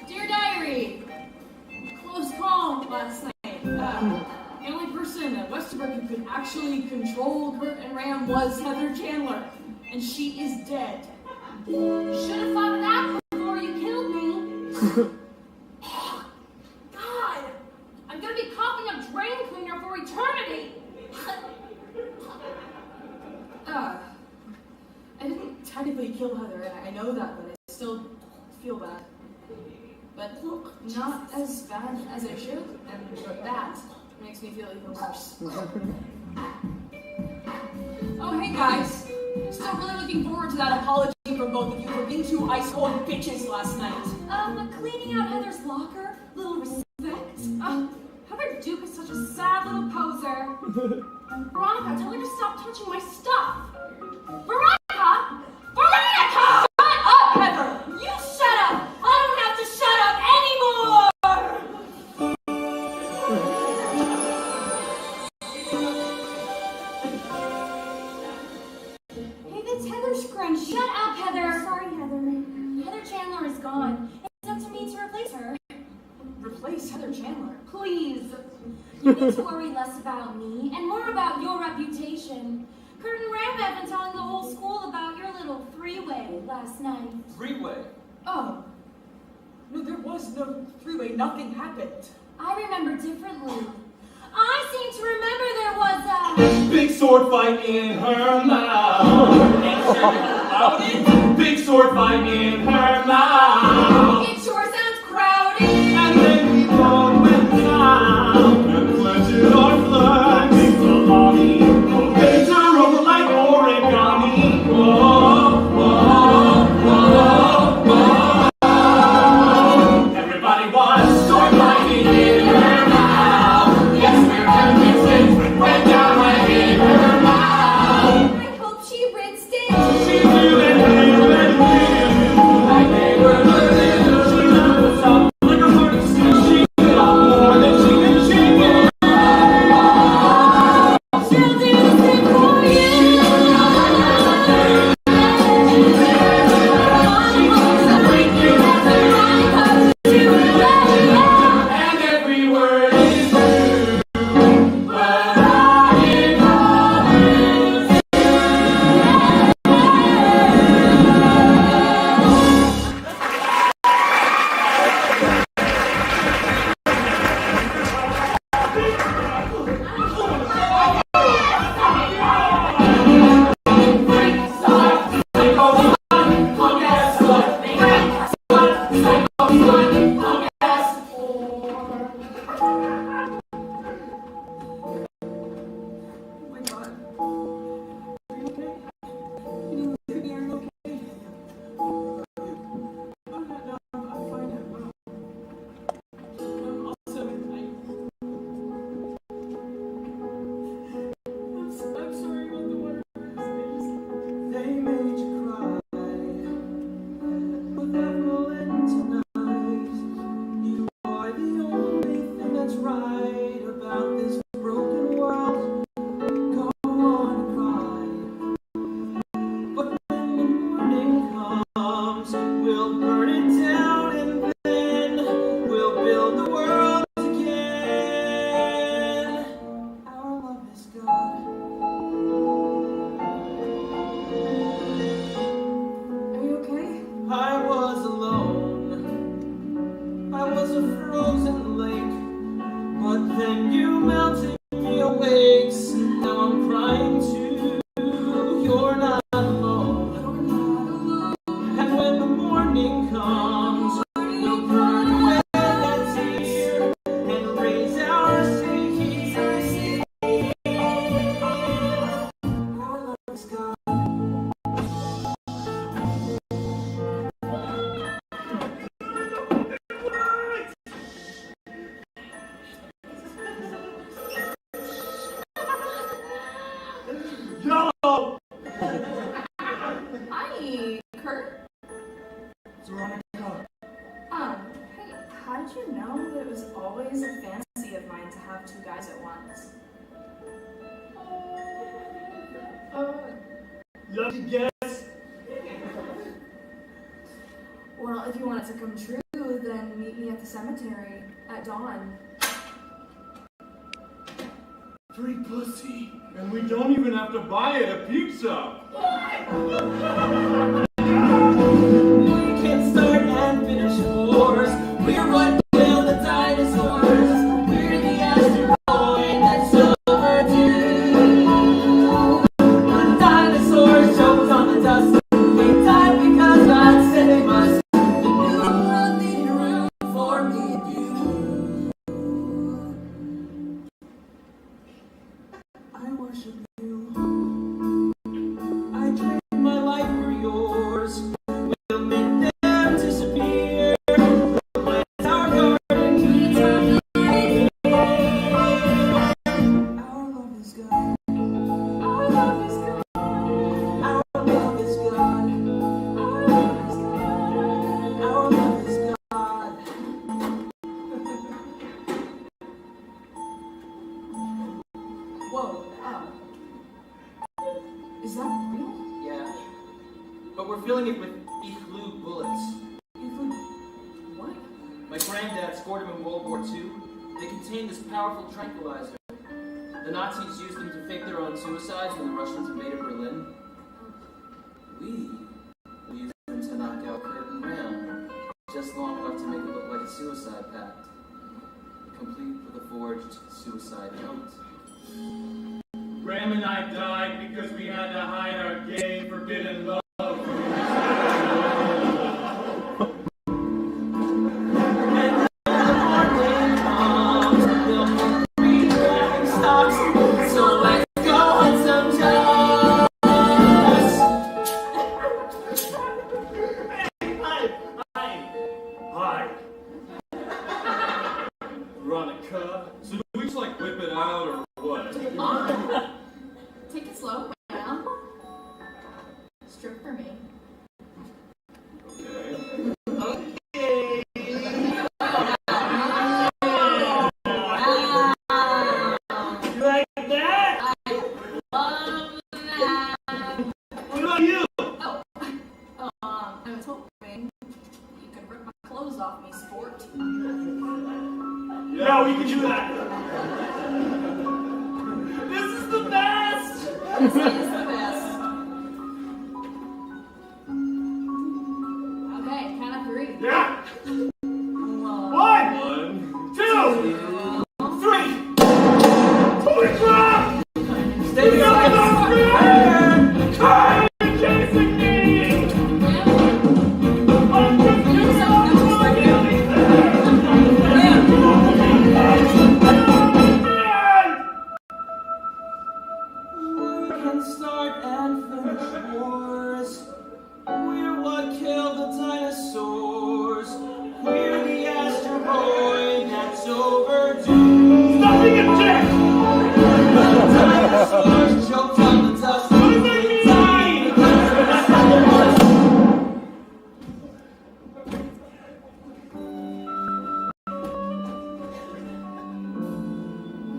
Dear Diary, close call last night. The only person at Westerberg who could actually control Kurt and Ram was Heather Chandler, and she is dead. should have thought of that before you killed me. God, I'm gonna be coughing up drain cleaner for eternity. I didn't technically kill Heather, and I know that, but I still feel bad. But not as bad as I should, and that makes me me feel even worse. Oh, hey guys. Still really looking forward to that apology from both of you for being two ice cold bitches last night. Cleaning out Heather's locker, little respect. Heather Duke is such a sad little poser. Veronica, tell her to stop touching my stuff. Veronica! Veronica! Shut up, Heather! You shut up! I don't have to shut up anymore! Hey, that's Heather's friend. Shut up, Heather! Sorry, Heather. Heather Chandler is gone. It's up to me to replace her. Replace Heather Chandler. Please. You need to worry less about me and more about your reputation. Kurt and Ram have been telling the whole school about your little three-way last night. Three-way. Oh. No, there was no three-way. Nothing happened. I remember differently. I seem to remember there was a... Big sword fight in her mouth. Big sword fight in her mouth. It sure sounds crowded. And then we both went down and planted our flags in the lobby. They turn over like origami. Whoa, whoa, whoa, whoa. Everybody was sword fighting in her mouth. Yes, we're convinced it went down right in her mouth. I hope she rinsed it. She knew and knew and knew like they were living. She never stopped like a heart of steel. She did all more than she could shake. She'll do the same for you. And every word is true. But I promise Oh my god. Are you okay? Can you look at me? Are you okay? Oh, no, I'm fine. Also, I'm sorry about the water. They made you cry. But that will end tonight. You are the only thing that's right about this broken world. Go on and cry. But when the morning comes, we'll burn it down and then we'll build the world again. Our love is God. Are you okay? I was alone. I was a frozen lake. But then you melted me awake. So now I'm crying too. You're not alone. And when the morning comes, we'll burn away that tear and raise our city. Our love is God. Yo! Hi, Kurt. Veronica. Hey, how did you know that it was always a fantasy of mine to have two guys at once? Lucky guess. Well, if you want it to come true, then meet me at the cemetery at dawn. Free pussy. And we don't even have to buy it a pizza. We can start and finish wars. We're what killed the dinosaurs. We're the asteroid that's overdue. The dinosaurs choked on the dust. They died because God said they must. The new world needed room for me and you. but we're filling it with Ichlu bullets. What? My granddad scored them in World War II. They contain this powerful tranquilizer. The Nazis used them to fake their own suicides when the Russians invaded Berlin. We used them to knock out Kurt and Ram, just long enough to make it look like a suicide pact, complete with a forged suicide note. Graham and I died because we had to hide our gay, forbidden love. So do we just like whip it out or what? Take it slow, ma'am. Strip for me. Okay. You like that? Love that. What about you? I was hoping you could rip my clothes off me, sport. Yeah, we can do that. This is the best! This is the best. Okay, count of three. Yeah! One. One, One. two, three! Holy crap! Stay You're chasing me! I'm just giving up on We can start and finish wars. We're what killed the dinosaurs. We're the asteroid that's overdue. Stop being a dick! The dinosaurs choked on the dust. What does that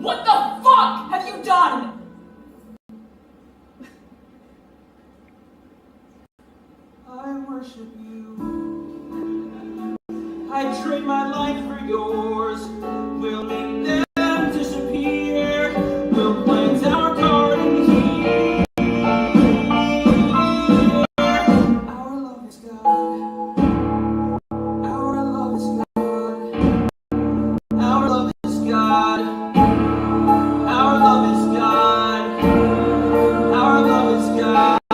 What the fuck have you done? I worship you. I'd trade my life for yours. We'll make them disappear. We'll plant our garden here. Our love is God. Our love is God. Our love is God. Our love is God. Our love is God.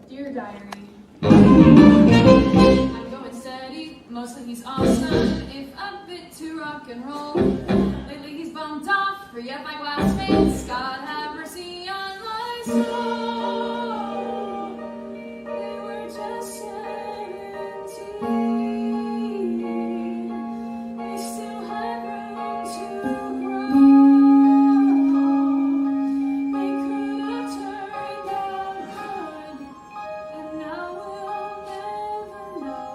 Dear diary, I'm going steady, mostly he's awesome, if a bit too rock and roll. Lately he's bumped off, free up my glass face, God have mercy on my soul. They were just 17, they still have room to grow. They could have turned out good. And now we'll never know.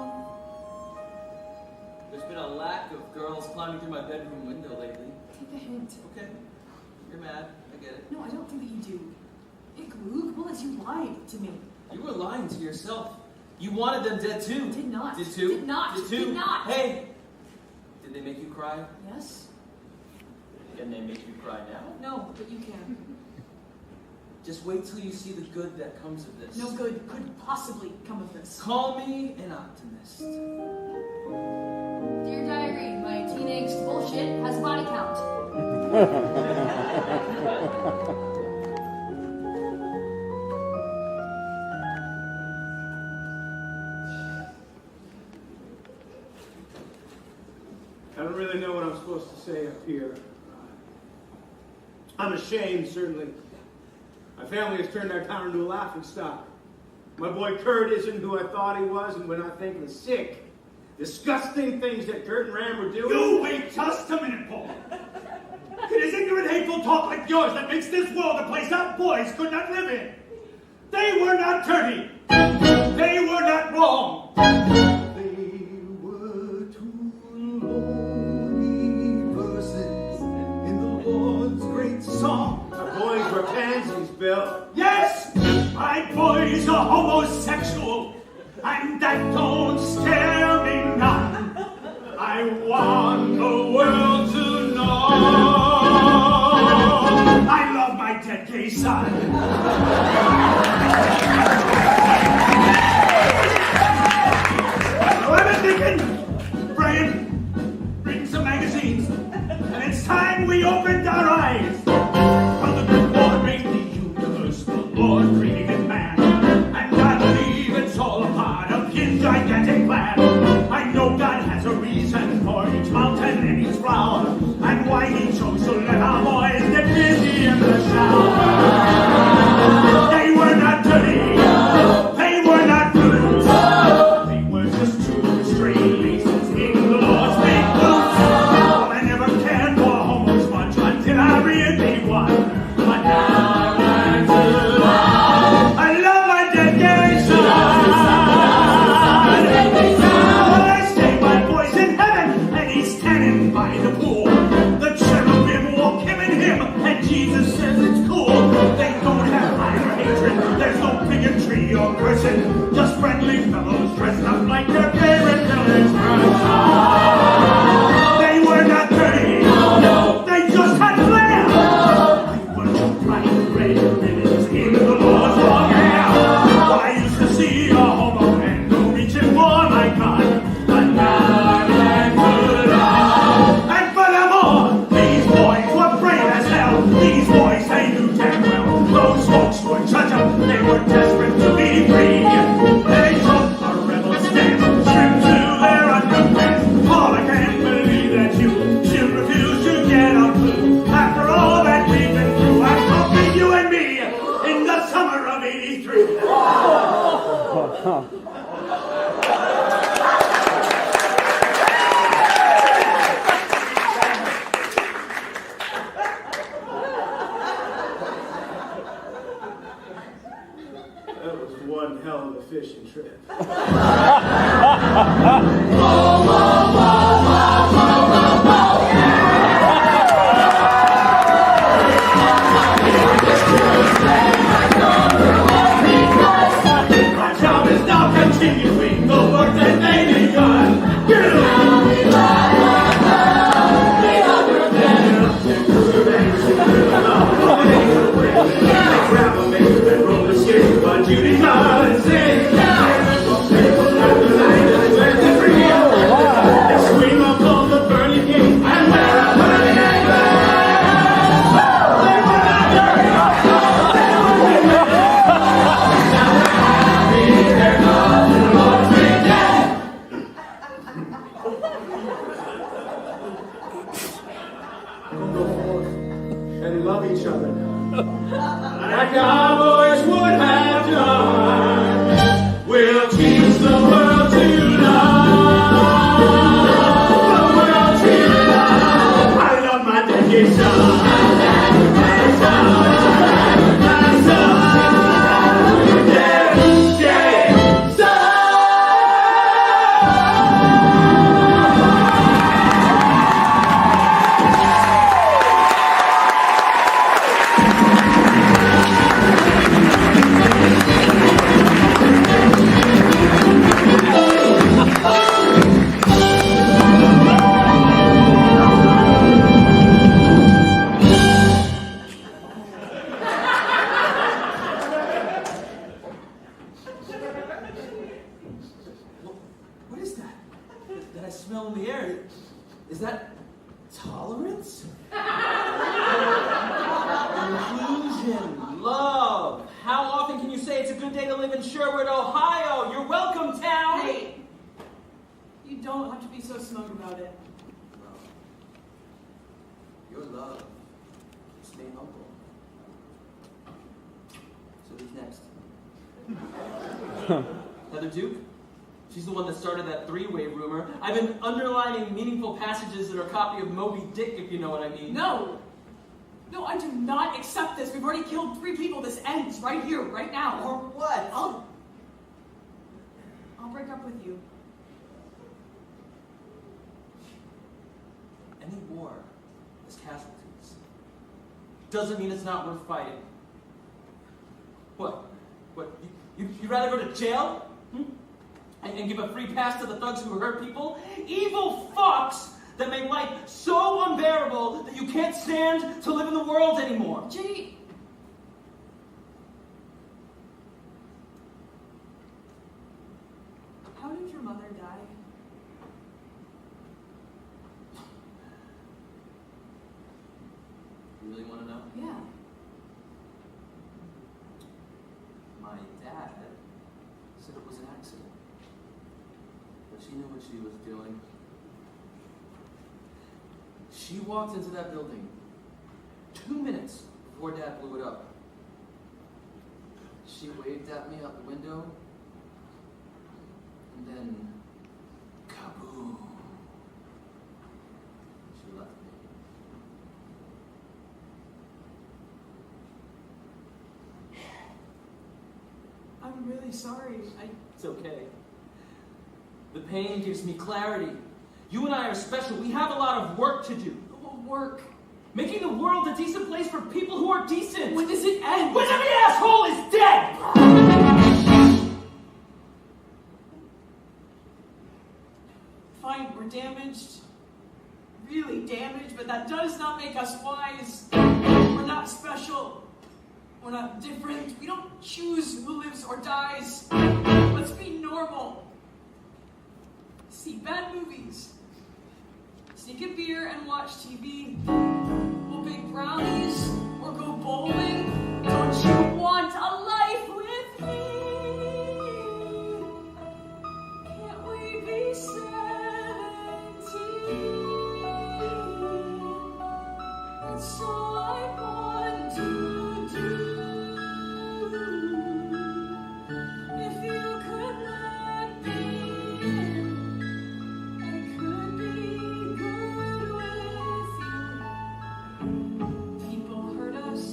There's been a lack of girls climbing through my bedroom window lately. Take the hint. Okay. You're mad. I get it. No, I don't think that you do. Ichlu bullets, you lied to me. You were lying to yourself. You wanted them dead too. Did not. Did too? Did not. Did too? Did not. Hey! Did they make you cry? Yes? Can they make you cry now? No, but you can. Just wait till you see the good that comes of this. No good could possibly come of this. Call me an optimist. Dear diary, my teenage bullshit has a body count. I don't really know what I'm supposed to say up here. I'm ashamed, certainly. My family has turned our town into a laughingstock. My boy Kurt isn't who I thought he was, and when I think of the sick disgusting things that Gert and Ram were doing. You wait just a minute, Paul. It is ignorant, hateful talk like yours that makes this world a place our boys could not live in. They were not dirty. They were not wrong. They were two lonely verses in the Lord's great song. The boys were pansies, Bill. Yes, my boys are homosexual, and that don't scare me none. I want the world to know I love my dead gay son. So I've been thinking, Brian, bring some magazines, and it's time we opened our eyes. From the good Lord made the universe, the Lord created man, and I believe it's all a part of his gigantic plan. I know God has a reason for each mountain and each flower, and why he chose to let our boys get busy in the shower. They were not dirty, they were not blue, they were just two stray laces in the Lord's big boots. Well, I never cared for homos much until I really won. But now I learned to love. I love my dead gay son. Well, I say my boy's in heaven, and he's standing by the pool. The cherubim walk him and him, and Jesus says it's cool. They don't have fire or hatred, there's no bigotry or person, just friendly fellows dressed up like their favorite villains from They were not dirty, they just had flair. I was bright red ribbons in the Lord's long hair. I used to see a homo and go reaching for my gun, but now I learned to love. And furthermore, these boys were brave as hell. These boys, they knew damn well those folks would judge them. They were desperate to be free. They took a rebel stance, stripped to their underpants. Paul, I can't believe that you still refuse to get a clue. After all that we've been through, I'm talking you and me in the summer of '83. That was one hell of a fishing trip. My job is now continuing the work that they begun. But Judy Collins sings. Scream up on the burning gate and wear a burning anchor. Go forth and love each other like our boys would have done. We'll teach the world to love. The world to love. I love my dead gay son. My son. Dead gay son. What is that? That I smell in the air? Is that tolerance? Inclusion, love. How often can you say it's a good day to live in Sherwood, Ohio? You're welcome, town. Hey, you don't have to be so smug about it. Your love is made humble. So who's next? Heather Duke? She's the one that started that three-way rumor. I've been underlining meaningful passages in her copy of Moby Dick, if you know what I mean. No! No, I do not accept this. We've already killed 3 people. This ends right here, right now. Or what? I'll break up with you. Any war has casualties. Doesn't mean it's not worth fighting. What? You'd rather go to jail? And give a free pass to the thugs who hurt people? Evil fucks that make life so unbearable that you can't stand to live in the world anymore. Jay, how did your mother die? You really want to know? Yeah. My dad said it was an accident. But she knew what she was doing. She walked into that building 2 minutes before Dad blew it up. She waved at me out the window, and then kaboom. She left me. I'm really sorry. It's okay. The pain gives me clarity. You and I are special. We have a lot of work to do. Work. Making the world a decent place for people who are decent. When does it end? When every asshole is dead! Fine, we're damaged. Really damaged, but that does not make us wise. We're not special. We're not different. We don't choose who lives or dies. Let's be normal. See bad movies. Sneak a beer and watch TV. We'll bake brownies or go bowling. Don't you want a life with me? Can't we be 17? It's all I want to do. If you could let me in, I could be good with you. People hurt us,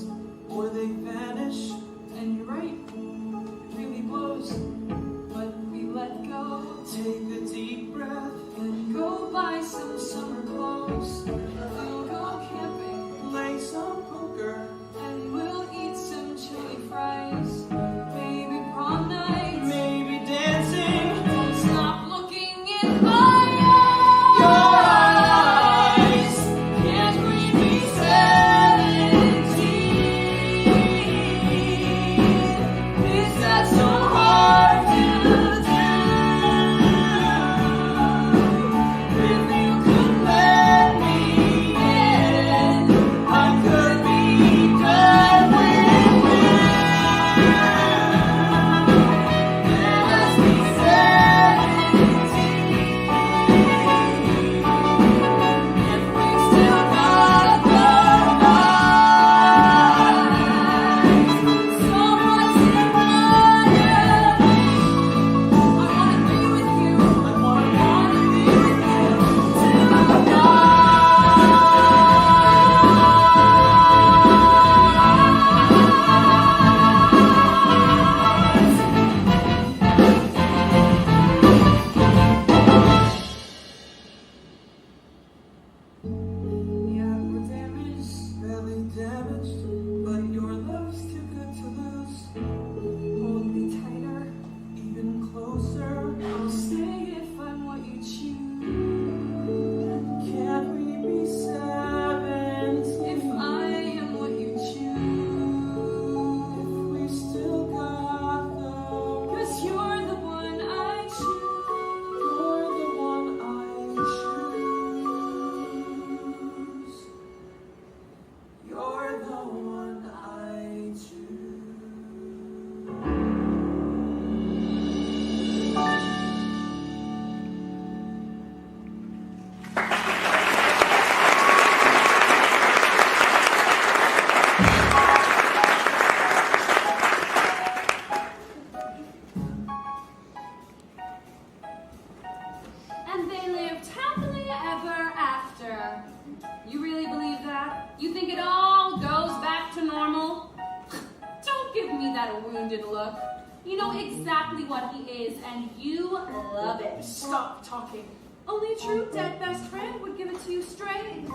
You know exactly what he is, and you love it. Stop talking. Only a true dead best friend would give it to you straight.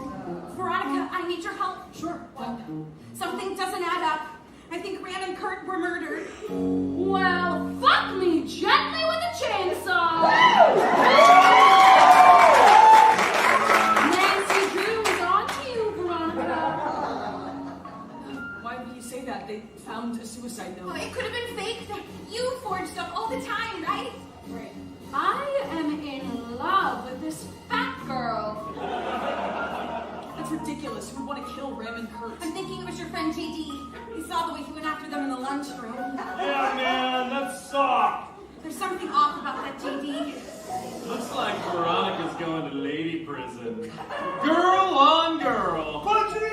Veronica, I need your help. Sure. What? Something doesn't add up. I think Ram and Kurt were murdered. Well, fuck me gently with a chainsaw. Nancy Drew is on to you, Veronica. Why would you say that? They found a suicide Oh, note. it could have been fake. You forge stuff all the time, right? Right. I am in love with this fat girl. That's ridiculous. Who would want to kill Ram and Kurt? I'm thinking it was your friend JD. We saw the way he went after them in the lunchroom. Yeah, man, that's soft. There's something off about that JD. Looks like Veronica's going to lady prison. Girl on girl. Punch it in!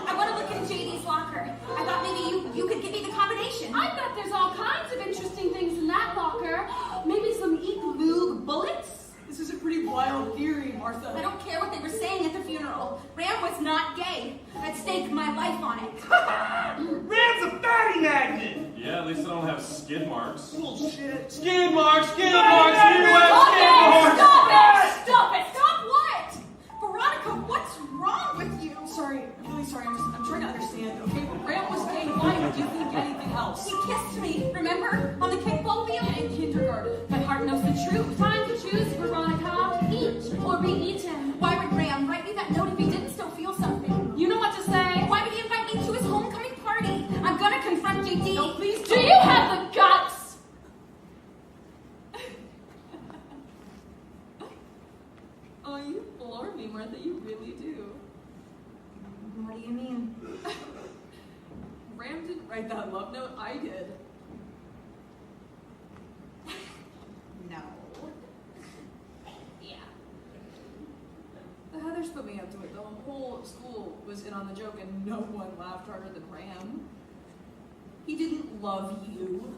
I want to look in JD's locker. I thought maybe you could give me the combination. I bet there's all kinds of interesting things in that locker. Maybe some Eek-Loog bullets? This is a pretty wild theory, I Martha. don't care what they were saying at the funeral. Ram was not gay. I'd stake my life on it. Ram's a fatty magnet! Yeah, at least I don't have skid marks. Bullshit. Skid marks, skid marks, you have skid marks! Stop it! Stop it! Stop what? Veronica, what's wrong with you? Sorry, I'm really sorry. I'm trying to understand, okay? But Ram was gay. Why would you think anything else? He kissed me, remember? On the kickball field? In kindergarten. My heart knows the truth. Time to choose, Veronica. Eat or be eaten. Why would Ram write me that note if he didn't still feel something? You know what to say. Why would he invite me to his homecoming party? I'm gonna confront JD. No, please Do you have the guts? Oh, you floor me, Martha. You really do. What do you mean? Ram didn't write that love note. I did. No. Yeah. The Heathers put me up to it. The whole school was in on the joke, and no one laughed harder than Ram. He didn't love you.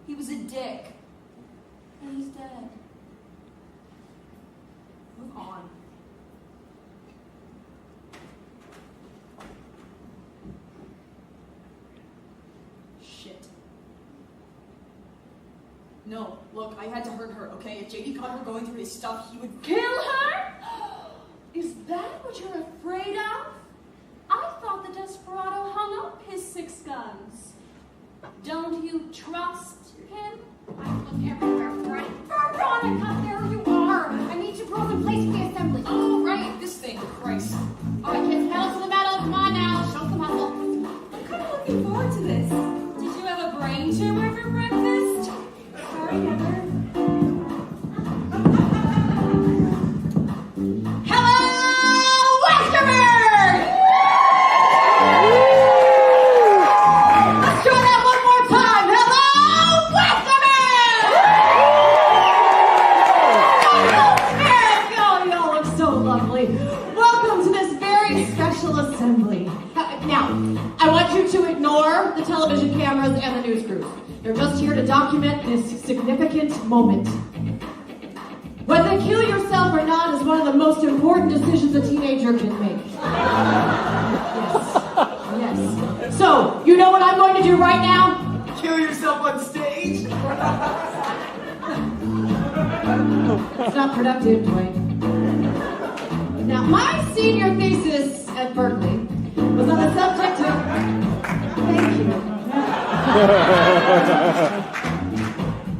He was a dick. And he's dead. Move on. Shit. No, look, I had to hurt her, okay? If JD caught her going through his stuff, he would Kill her? Is that what you're afraid of? I thought the desperado hung up his 6 guns. Don't you trust him? I look everywhere for it. Veronica, there you are. I need you both in place for the assembly. Oh, right, this thing, Christ. All right, kids, pedal to the metal. Come on now, show some hustle. I'm kind of looking forward to this. Did you have a brain tumor for breakfast? Sorry, Heather. Hello, Westerburg! Let's try that one more time. Hello, Westerburg! Oh, y'all look so lovely. Welcome to this very special assembly. Now, I want you to ignore the television cameras and the news crews. They're just here to document this significant moment. Whether kill yourself or not is one of the most important decisions a teenager can make. Yes. So, you know what I'm going to do right now? Kill yourself on stage? It's not productive, Dwayne. Now, my senior thesis at Berkeley was on the subject of... Thank you.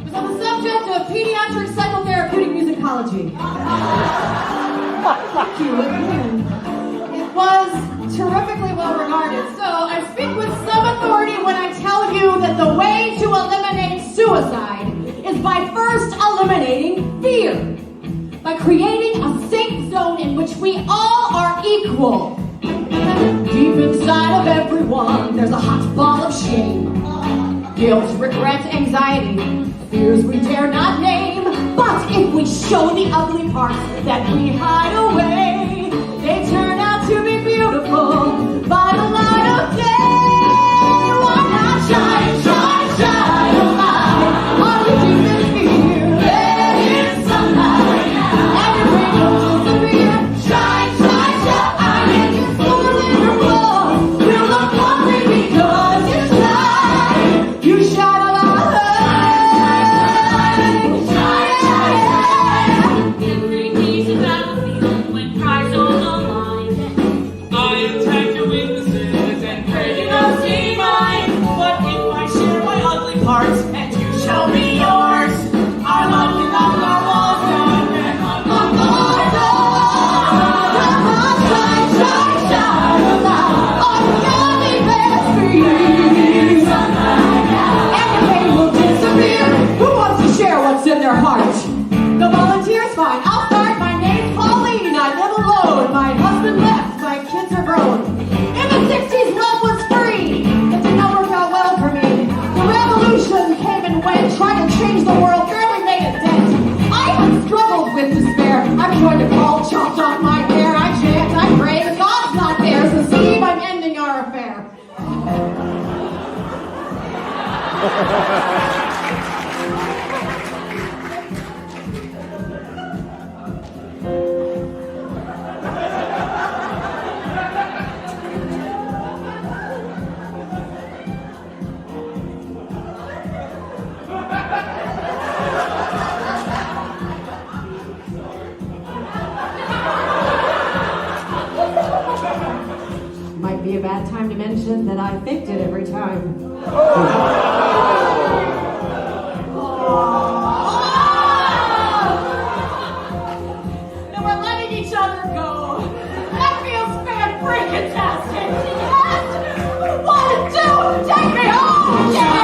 Was on the subject of pediatric psychotherapeutic musicology. Thank you again. It was terrifically well regarded, so I speak with some authority when I tell you that the way to eliminate suicide is by first eliminating fear. By creating a safe zone in which we all are equal. Deep inside of everyone, there's a hot ball of shame. Guilt, regret, anxiety, fears we dare not name. But if we show the ugly parts that we hide away, they turn out to be beautiful by the light of day. Why not shine, shine, shine a light on your deepest fear? There is sunlight. filled with despair. I'm going to call, chopped off my hair. I chant, I pray, but God's not there. So Steve, I'm ending our affair. Might be a bad time to mention that I faked it every time. And we're letting each other go. That feels fan-freaking-tastic. Yes! 1, 2, take me home! Yeah!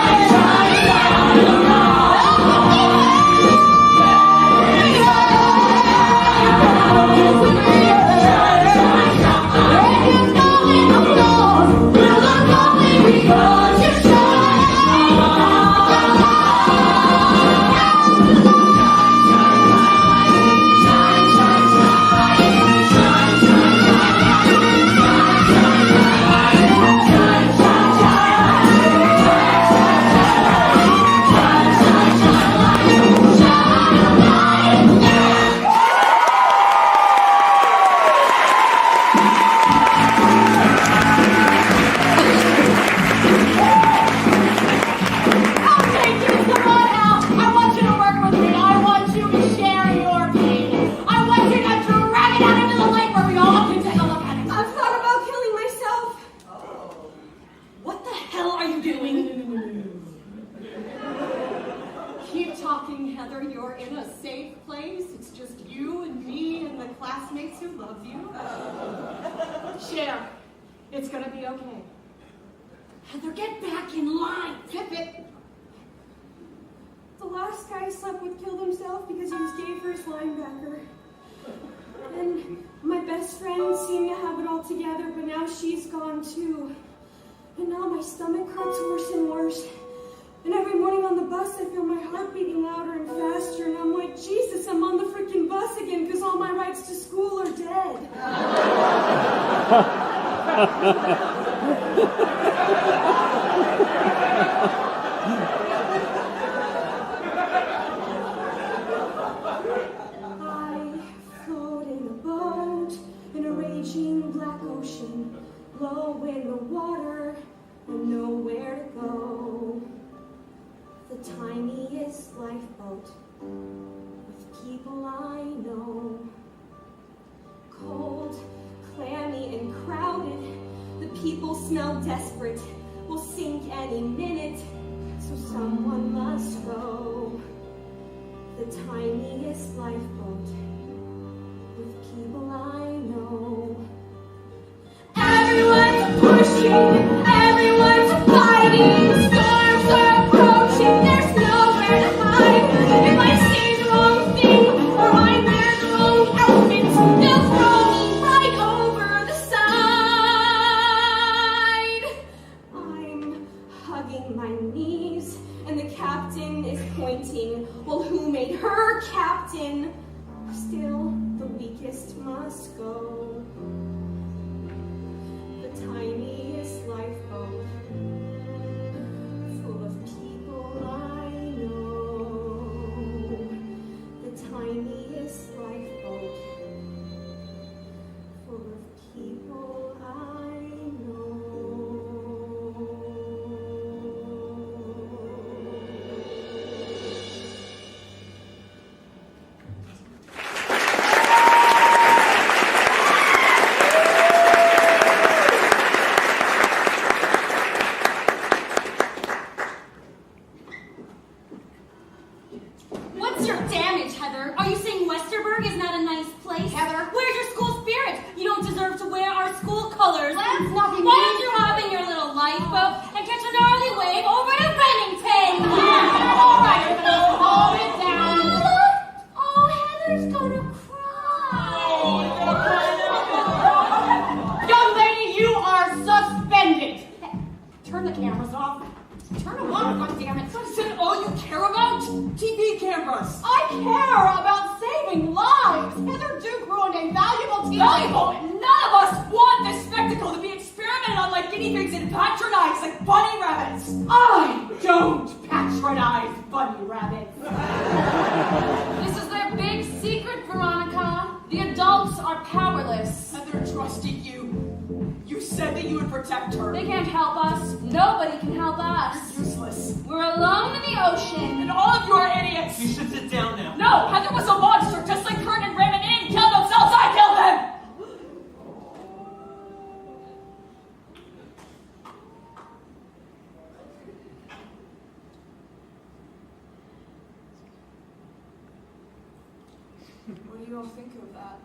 Share. It's gonna be okay. Heather, get back in line. Pip. The last guy I slept with killed himself because he was gay first linebacker. And my best friend seemed to have it all together, but now she's gone too. And now my stomach hurts worse and worse. And every morning on the bus, I feel my heart beating louder and faster. And I'm like, Jesus, I'm on the freaking bus again because all my rights to school are dead. I float in a boat in a raging black ocean, low in the water and nowhere to go. The tiniest lifeboat with people I know. Cold, clammy, and crowded. The people smell desperate, will sink any minute, so someone must go. The tiniest lifeboat with people I know. Everyone's pushing, everyone's fighting. Storms are approaching, there's nowhere to hide. If I say the wrong thing or I wear the wrong outfit, they'll throw me right over the side. I'm hugging my knees and the captain is pointing. Well, who made her captain? Still, the weakest must go. The tiniest lifeboat full of people I know. The tiniest lifeboat full of people I know. What's your damage, Heather? Are you saying Westerberg is not a nice place? Heather. Where's your school spirit? You don't deserve to wear our school colors. That's nothing. Why don't you hop in your little lifeboat and catch a gnarly wave over to Bennington? All right, now calm it down. Oh, Heather's gonna cry. Young lady, you are suspended. Turn the cameras off. Turn them off, goddammit. Is that all you care about? TV cameras. I care about saving patronizing bunny rabbits. I don't patronize bunny rabbits. This is their big secret, Veronica. The adults are powerless. Heather trusted you. You said that you would protect her. They can't help us. Nobody can help us. Useless. We're alone in the ocean. And all of you are idiots. You should sit down now. No, Heather was a monster, just like Kurt and Raymond. They didn't kill themselves. I killed them. What do you all think of that?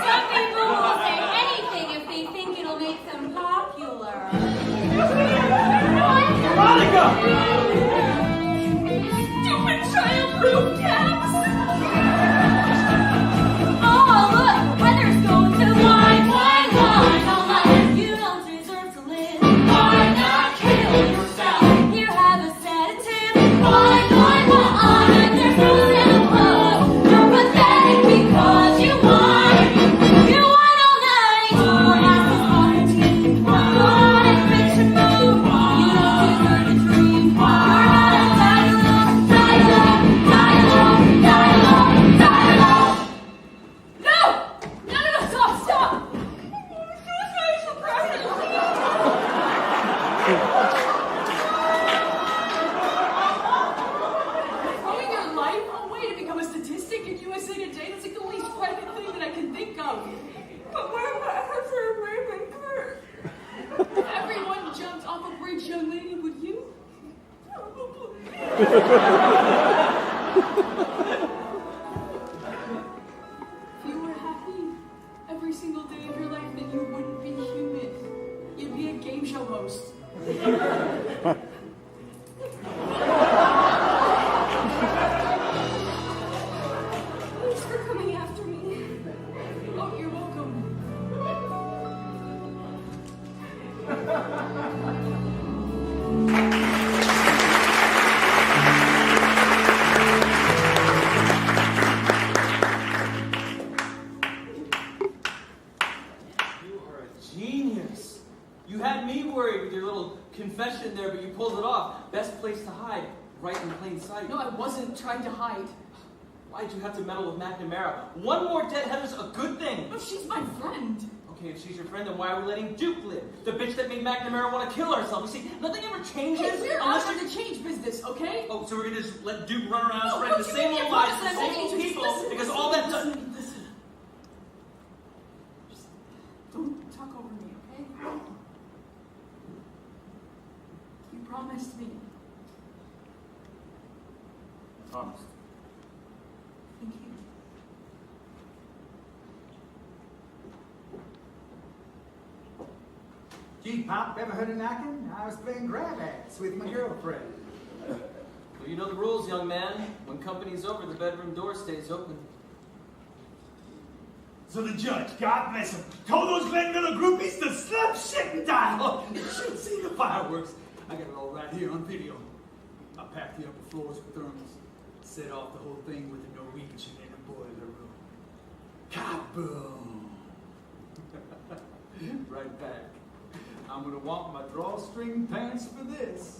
Some people will say anything if they think it'll make them popular. Veronica! Stupid child-proof cats. Oh, look, Heather's going to whine. Don't lie, you don't deserve to live. Why not kill yourself? Here, have a sedative. Why? There's no simple. You're pathetic because you whine. You whine all night. Your ass is positive. You're not a fiction move. You don't deserve to dream. You're not a dialogue. No, stop. Suicide's depression. Throwing your life away to become a statistic in USA Today, that's like the least private thing that I can think of. But what about Heather and Raymond Kurt? Everyone jumped off a bridge, young lady, would you? If you were happy every single day of your life, then you wouldn't be human. You'd be a game show host. Thanks for coming after me. Oh, you're welcome. You are a genius. You had me worried with your little confession there, but you pulled it off. Best place to hide, right in plain sight. No, I wasn't trying to hide. Why'd you have to meddle with McNamara? One more dead Heather's a good thing. No, she's my friend. Okay, if she's your friend, then why are we letting Duke live? The bitch that made McNamara want to kill herself. You see, nothing ever changes Hey, we're unless out of the change business, okay? Oh, so we're gonna just let Duke run around No, spreading the don't you same give me old a lies promise to the that I'm same old gonna people listen, because all that does. listen. Just don't talk over me, okay? You promised me. Promise. Thank you. Gee, Pop, ever heard of knocking? I was playing grab ass with my girlfriend. Well, you know the rules, young man. When company's over, the bedroom door stays open. So the judge, God bless him, told those Glen Miller groupies to slap shit and die. Oh, you should see the fireworks. I got it all right here on video. I packed the upper floors with thermals. Set off the whole thing with a Norwegian in the boiler room. Kaboom! Right back. I'm gonna want my drawstring pants for this.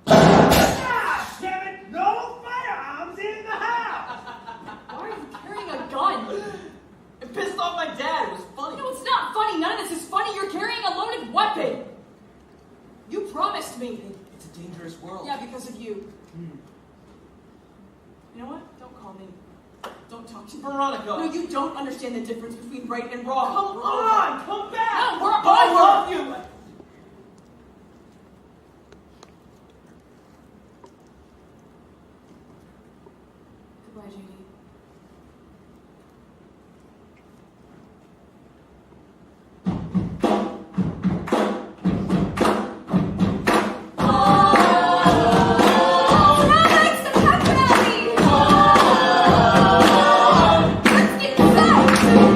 Ah, damn it! No firearms in the house! Why are you carrying a gun? It pissed off my dad. It was funny. No, it's not funny. None of this is funny. You're carrying a loaded weapon. You promised me. It's a dangerous world. Yeah, because of you. You know what? Don't call me. Don't talk to me. Veronica. No, you don't understand the difference between right and wrong. Come on, come back. No, we're I over. love you. Goodbye, JD.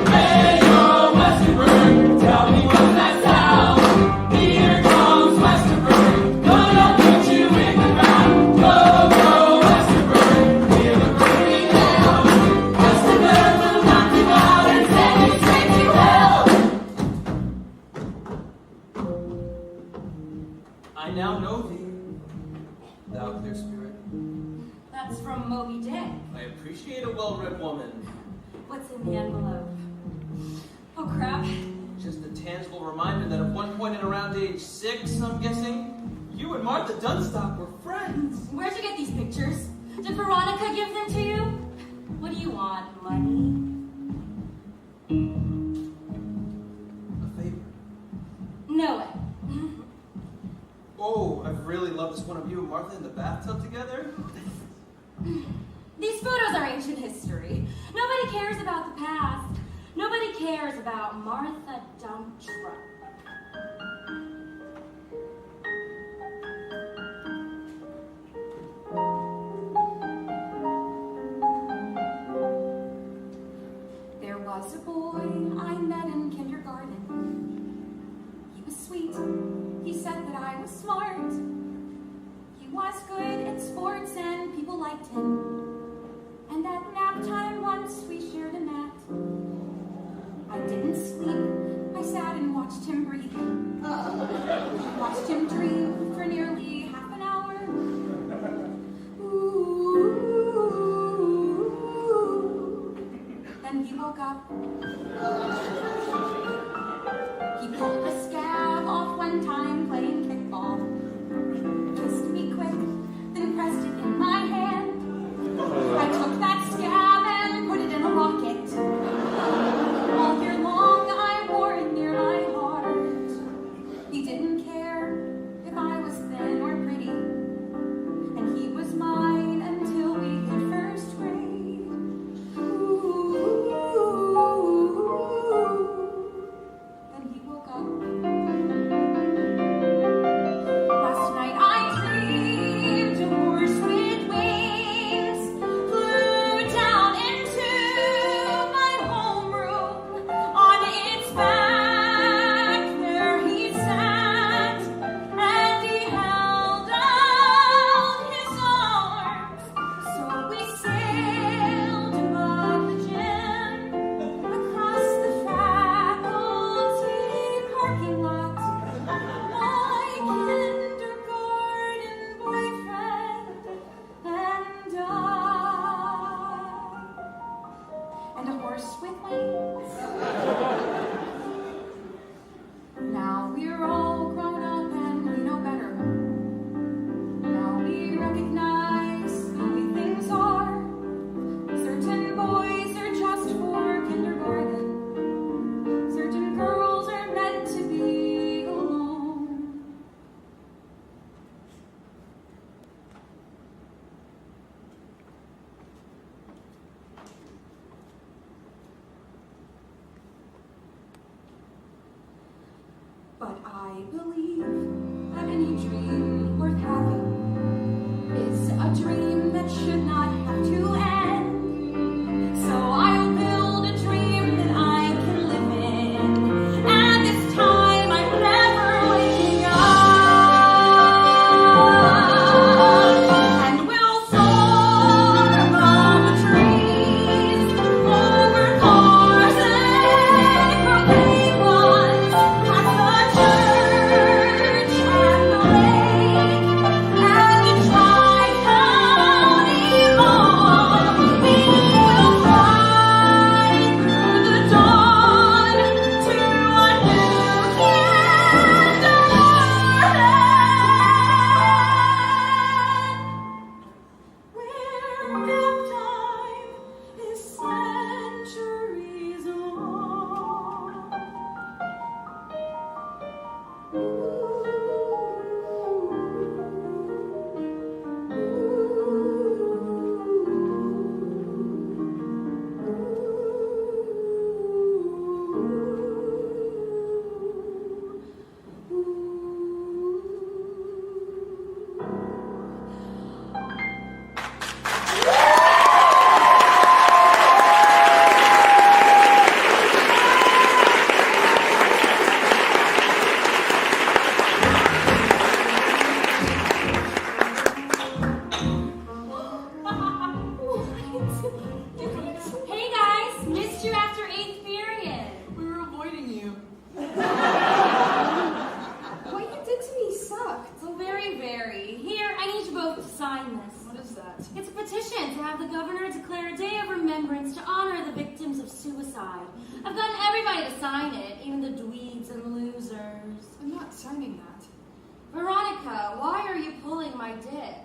Hey, yo, Western Bird, tell me what's that sound? their spirit. That's from Moby Dick. I appreciate a well-read woman. What's in the envelope? Oh, crap. Just a tangible reminder that at one point at around age 6, I'm guessing, you and Martha Dunstock were friends. Where'd you get these pictures? Did Veronica give them to you? What do you want, money? A favor. No way. Oh, I've really loved this one of you and Martha in the bathtub together. These photos are ancient history. Nobody cares about the past. Nobody cares about Martha Dump Truck. There was a boy I met in kindergarten. He was sweet. He said that I was smart. He was good at sports and people liked him. And at nap time once we shared a mat. I didn't sleep. I sat and watched him breathe. Watched him dream for nearly half an hour. Ooh. Then he woke up. He pulled a scab off one time playing kickball. Kissed me quick, then pressed it in my hand. I took that scab and put it in a rocket. All year long I wore it near my heart. He didn't care if I was thin or pretty. And he was mine until we hit first grade. Ooh. Then he woke up. Last night I dreamed a horse with wings flew down into my homeroom. On its back there he sat, and he held out his arms. So we sailed above the gym, across the faculty parking lot. My kindergarten boyfriend and I. And a horse with wings. Now we're all grown up and we know better. Now we recognize the way things are. Certain boys are just for kindergarten. Certain girls are meant to be alone. But I believe that any dream worth having is a dream that should not have to end. So I'll build a dream that I can live in. And this time I'm never waking up. And we'll soar above the trees, over cars and croquet ones, past the church and the lake. of suicide. I've gotten everybody to sign it, even the dweebs and losers. I'm not signing that. Veronica, why are you pulling my dick?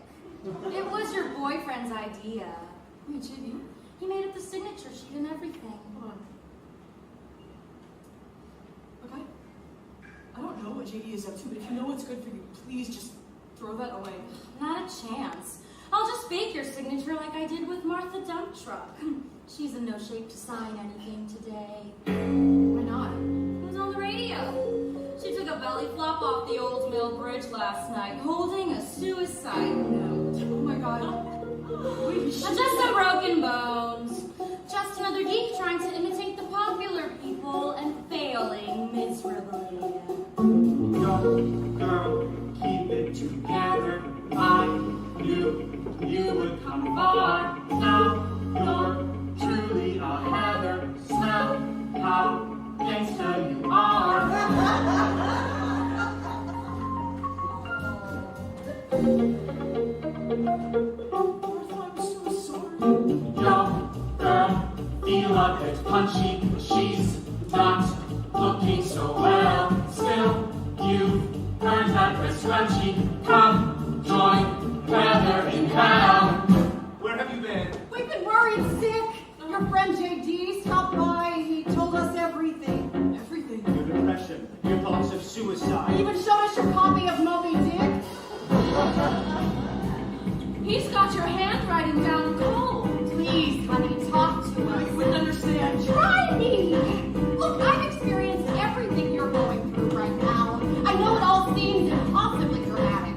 It was your boyfriend's idea. Wait, JD? He made up the signature sheet and everything. Hold on. Okay. I don't know what JD is up to, but if you know what's good for you, please just throw that away. Not a chance. I'll just fake your signature like I did with Martha Dump Truck. She's in no shape to sign anything today. Why not? It was on the radio. She took a belly flop off the Old Mill Bridge last night, holding a suicide note. Oh my god. Wait, Just some broken bones. Just another geek trying to imitate the popular people and failing miserably. Go, girl, keep it together. I knew you would come far. Now you're truly a heather. Smell how gangsta you are. Yo, girl, feel a bit punchy. She's not looking so well. Still, you've earned that red scrunchie. Come join Heather in hell. Where have you been? We've been worried sick. Your friend JD stopped by. He told us everything. everything. Your depression, your thoughts of He suicide. even showed us your copy of Moby Dick. He's got your handwriting down cold. Please, honey, talk to us. You wouldn't understand. Try me. Look, I've experienced everything you're going through right now. I know it all seems impossibly dramatic.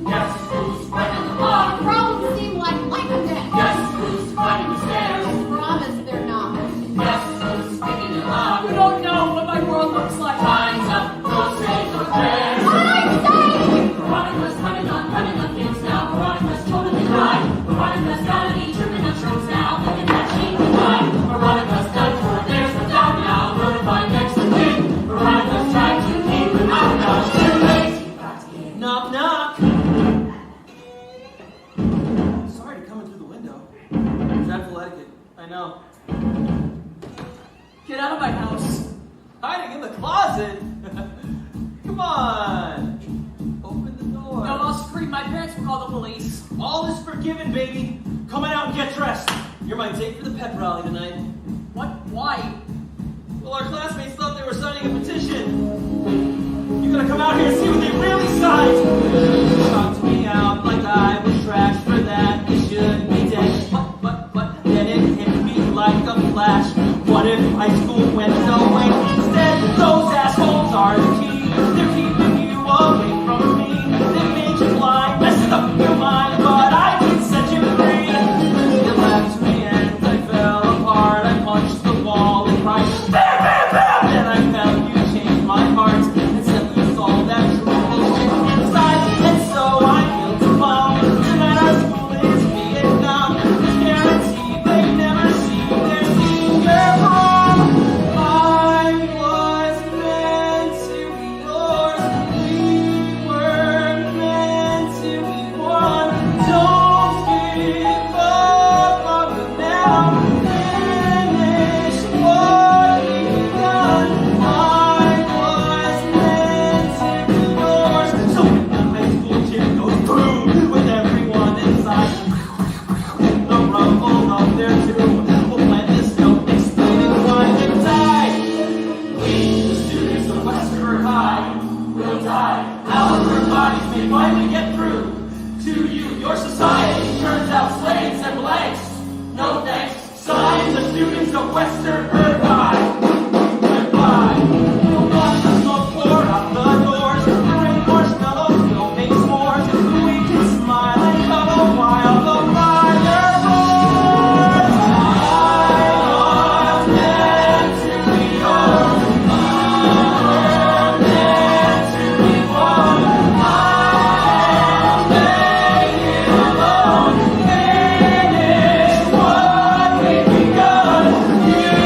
Guess who's running the bar? Problems seem like a death. Guess who's climbing the stairs? I promise they're not. Guess who's speaking it loud? You don't know what my world looks like. Time's up, go say your prayers. What did I say? Veronica's running on things now. Veronica's totally right. Veronica's gotta be tripping on shrooms now. Thinking that she can fly. Veronica's done for, there's no doubt now. Notified next to me. Veronica's trying to keep it out now. Too late. Knock, knock. Sorry to come in through the window. Dreadful etiquette, I know. Get out of my house. Hiding in the closet? Come on. Open the door. No, I'll scream. My parents will call the police. All is forgiven, baby. Come on out and get dressed. You're my date for the pep rally tonight. What? Why? Well, our classmates thought they were signing a petition. You gotta come out here and see what they really signed. Talked me out like I was trash for that. They should be dead. But then it hit me like a flash. What if high school went away instead? Those assholes are the key. They're keeping you away from me. They made you blind, messing up your mind, but I can set you free. You left me and I fell apart. I punched the wall and cried, bam, bam, bam. Then I felt you change my heart and set loose all that true bullshit inside. And so I feel to bomb. Tonight our school is Vietnam. There's guarantee they never see their senior prom. I was meant to be yours. We were meant to be one. Don't give up on me now. Finish what we've done. I was meant to be yours. So when the high school chair goes boom with everyone inside, the rumble of their doom will blend this note explaining why they died. We, the students of Westford High, will die. Our bodies may finally get through to you. Your society turns out slaves and blanks. No thanks. Sign the students of Western High. Goodbye. We'll watch the smoke pour out the doors. Bring marshmallows, we'll make s'mores. We can smile and cuddle while the fire roars. I was meant to be yours. We were meant to be one. I made it alone. Finish what we've begun. You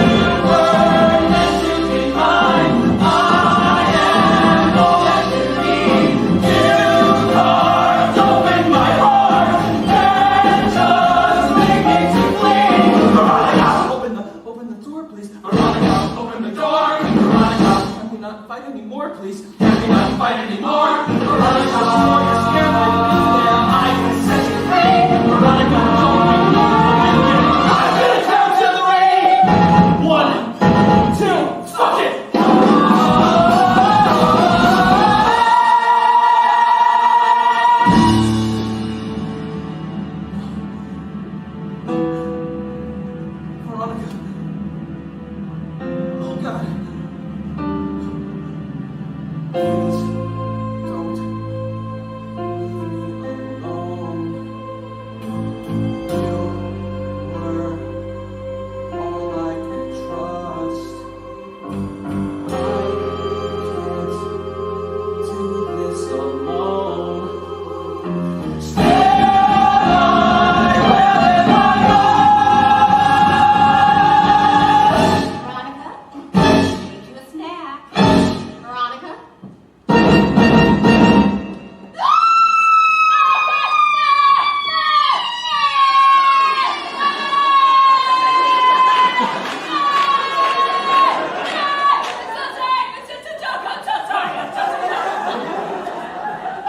please? Veronica, open the door. Veronica, can we not fight anymore, please? Can we not fight anymore? Veronica, you're scared like me there. I can set you free. Veronica, don't be lonely. I'm gonna count to 3. 1, 2, fuck it. Veronica. Oh God. Please don't leave me alone. You were all I could trust. I can't do this alone. Stay alive, Veronica, make you a snack. Veronica.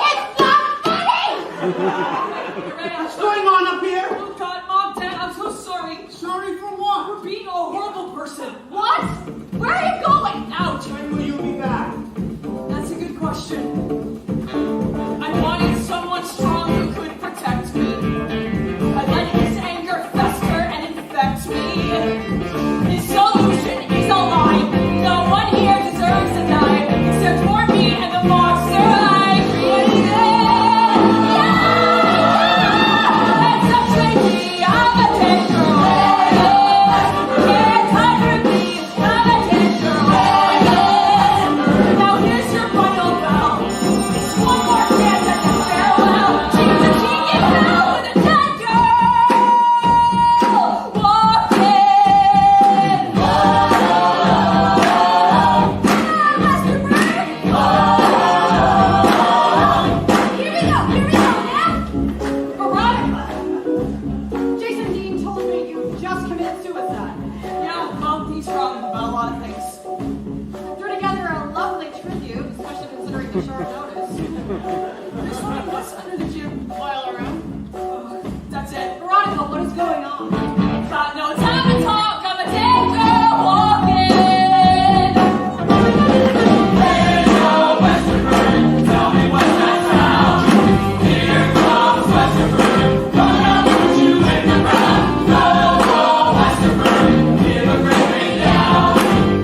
It's not funny! What's going on up here? Oh God, Mom, Dad, I'm so sorry. Sorry for what? For being a horrible person. What? Where are you going? Out. When will you be back? That's a good question. I wanted someone strong who could protect me. I let his anger fester and infect me. His solution is a lie. No one here deserves to die except for me and the monster I created. Yeah! It's a tragedy. I'm a dead girl. Can't hide from me. I'm a dead girl. Now here's your final bell. It's one more chance at the farewell. Jesus, he gets out with a dead girl. Walk in. Master Bird. Here we go now. Veronica! Jason Dean told me you just committed suicide. Yeah, well, he's wrong about a lot of things. Threw together a lovely tribute, especially considering the short notice. There's one of us under the gym boiler room. That's it. Veronica, what is going on? Got no time to talk. I'm a dead girl walking. Hey, yo, Westerburg, tell me what's that sound? Here comes Westerburg, gonna put you in the ground. Go, Westerburg, give a great big down.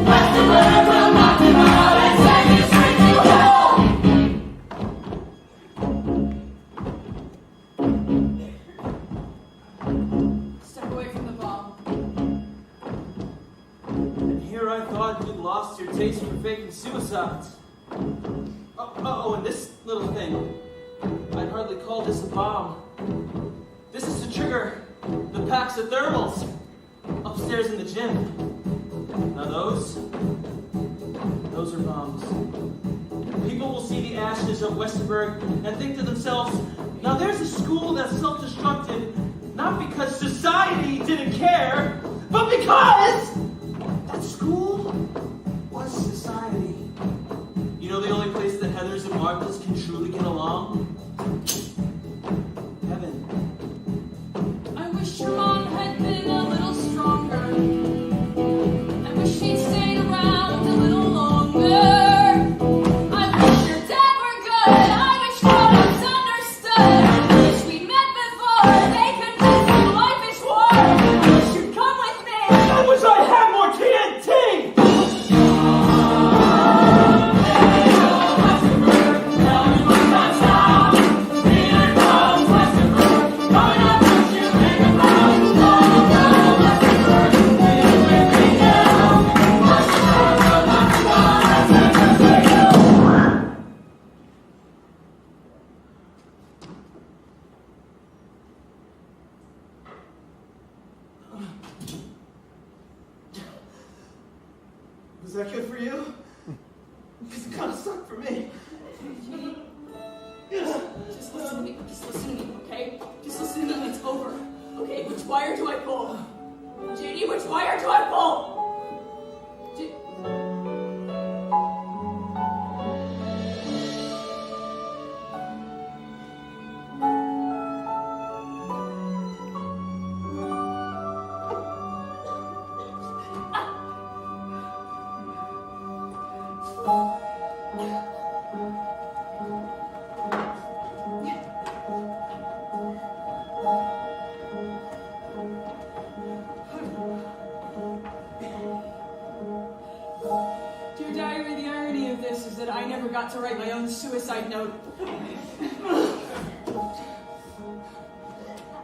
Westerburg will knock him out and send you straight to hell. Step away from the bomb. And here I thought you'd lost your taste for faking suicides. Oh, and this little thing. I'd hardly call this a bomb. This is to trigger the packs of thermals upstairs in the gym. Now those are bombs. People will see the ashes of Westerberg and think to themselves, now there's a school that's self-destructed, not because society didn't care, but because that school was society. You know the only place that Heathers and Martha's can truly get along? Heaven. I wish your mom had been a little stronger. I wish she'd stayed around a little longer. I wish your dad were good. I wish grown-ups understood. I wish we'd met before they convinced me life is war. I wish you'd come with me. I wish I had more TNT! Was that good for you? Because it kind of sucked for me. Just listen to me. Just listen to me, okay? Just listen to me. It's over. Okay, which wire do I pull? JD, which wire do I pull? Dear Diary, the irony of this is that I never got to write my own suicide note.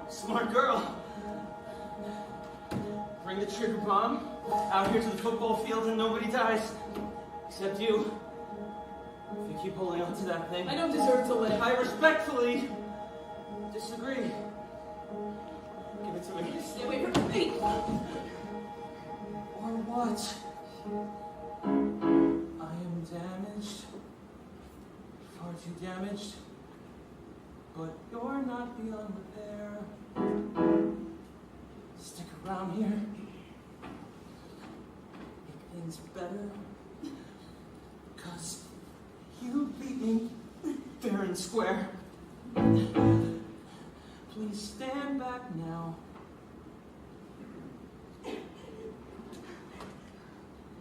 Smart girl. Bring the trigger bomb out here to the football field and nobody dies. Except you. If you keep holding on to that thing. I don't deserve to live. I respectfully disagree. Give it to me. Stay away from me. Or what? I am damaged. Far too damaged. But you're not beyond repair. Stick around here. Make things better. 'Cause you beat me fair and square. Please stand back now. A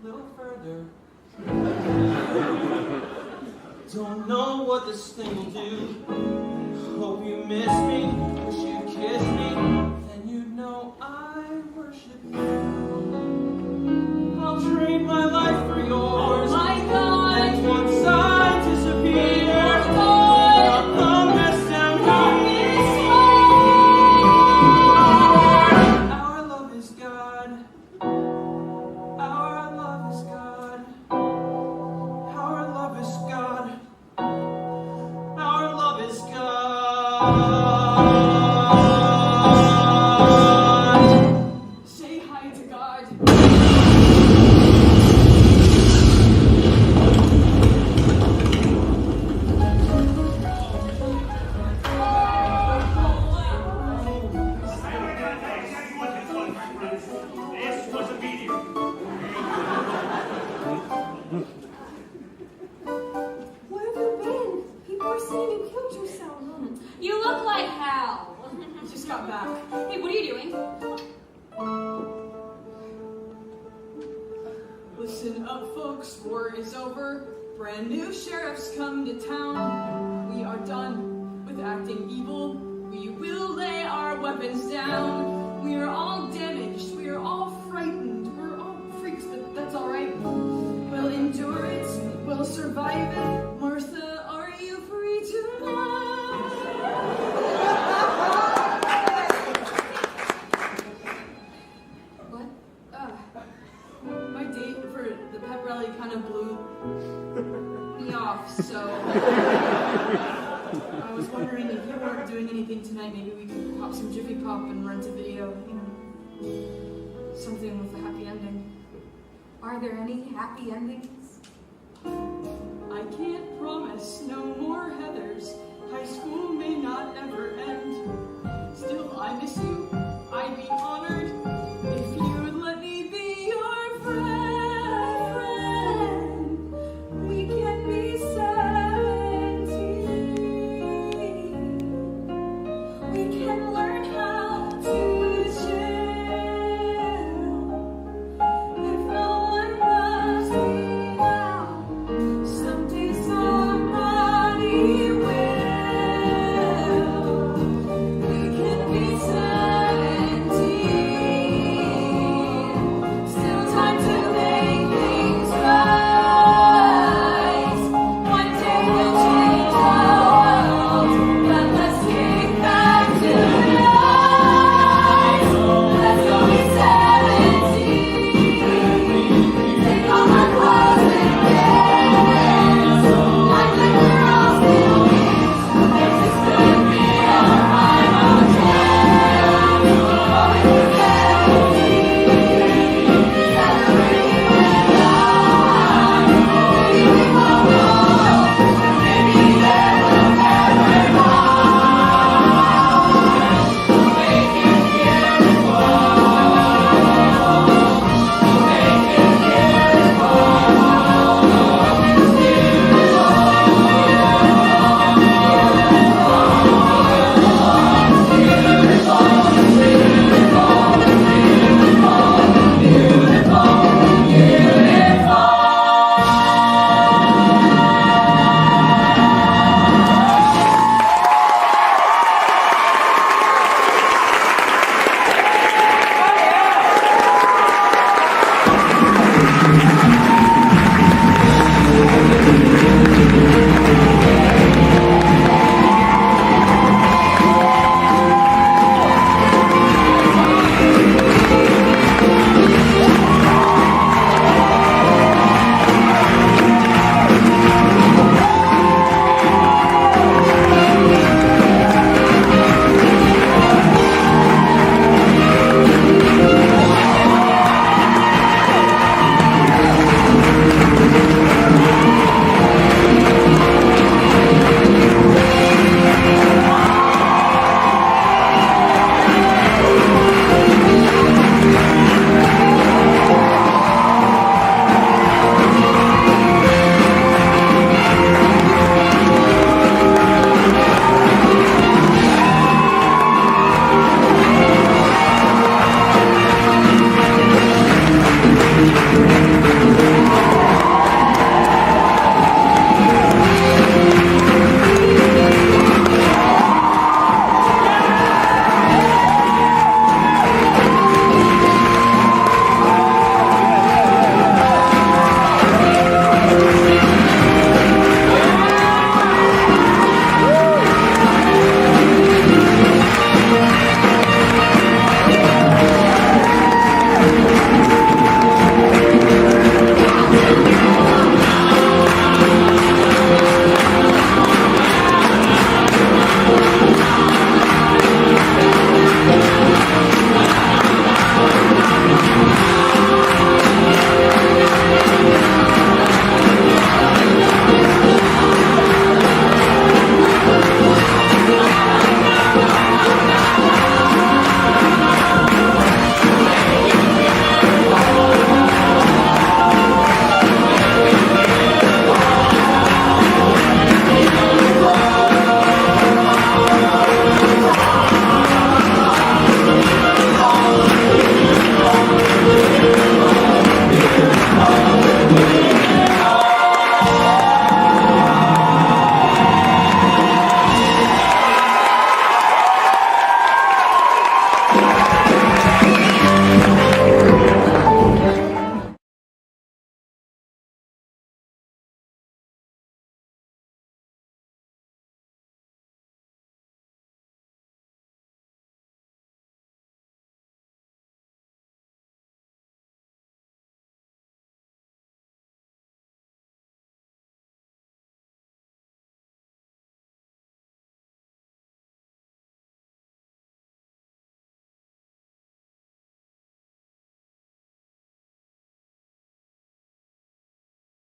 little further. Don't know what this thing will do. Hope you miss me, wish you'd kiss me. Then you'd know I worship you. I'll trade my life for yours. Oh my God! And once I disappear, Oh God! I'll come back down here. Our love is God. Our love is God. Our love is God. Our love is God. Say hi to God. This was a meteor. Where have you been? People are saying you killed yourself. You look like hell. Just got back. Hey, what are you doing? Listen up, folks. War is over. Brand new sheriffs come to town. We are done with acting evil. We will lay our weapons down. We are all damaged. We are all frightened. We're all freaks, but that's all right. We'll endure it. We'll survive it. Martha, are you free tonight? What? My date for the pep rally kind of blew me off, so I was wondering if you weren't doing anything tonight, maybe we could pop some Jiffy Pop and rent a video, you know, something with a happy ending. Are there any happy endings? I can't promise no more Heathers. High school may not ever end. Still, I miss you. I'd be honored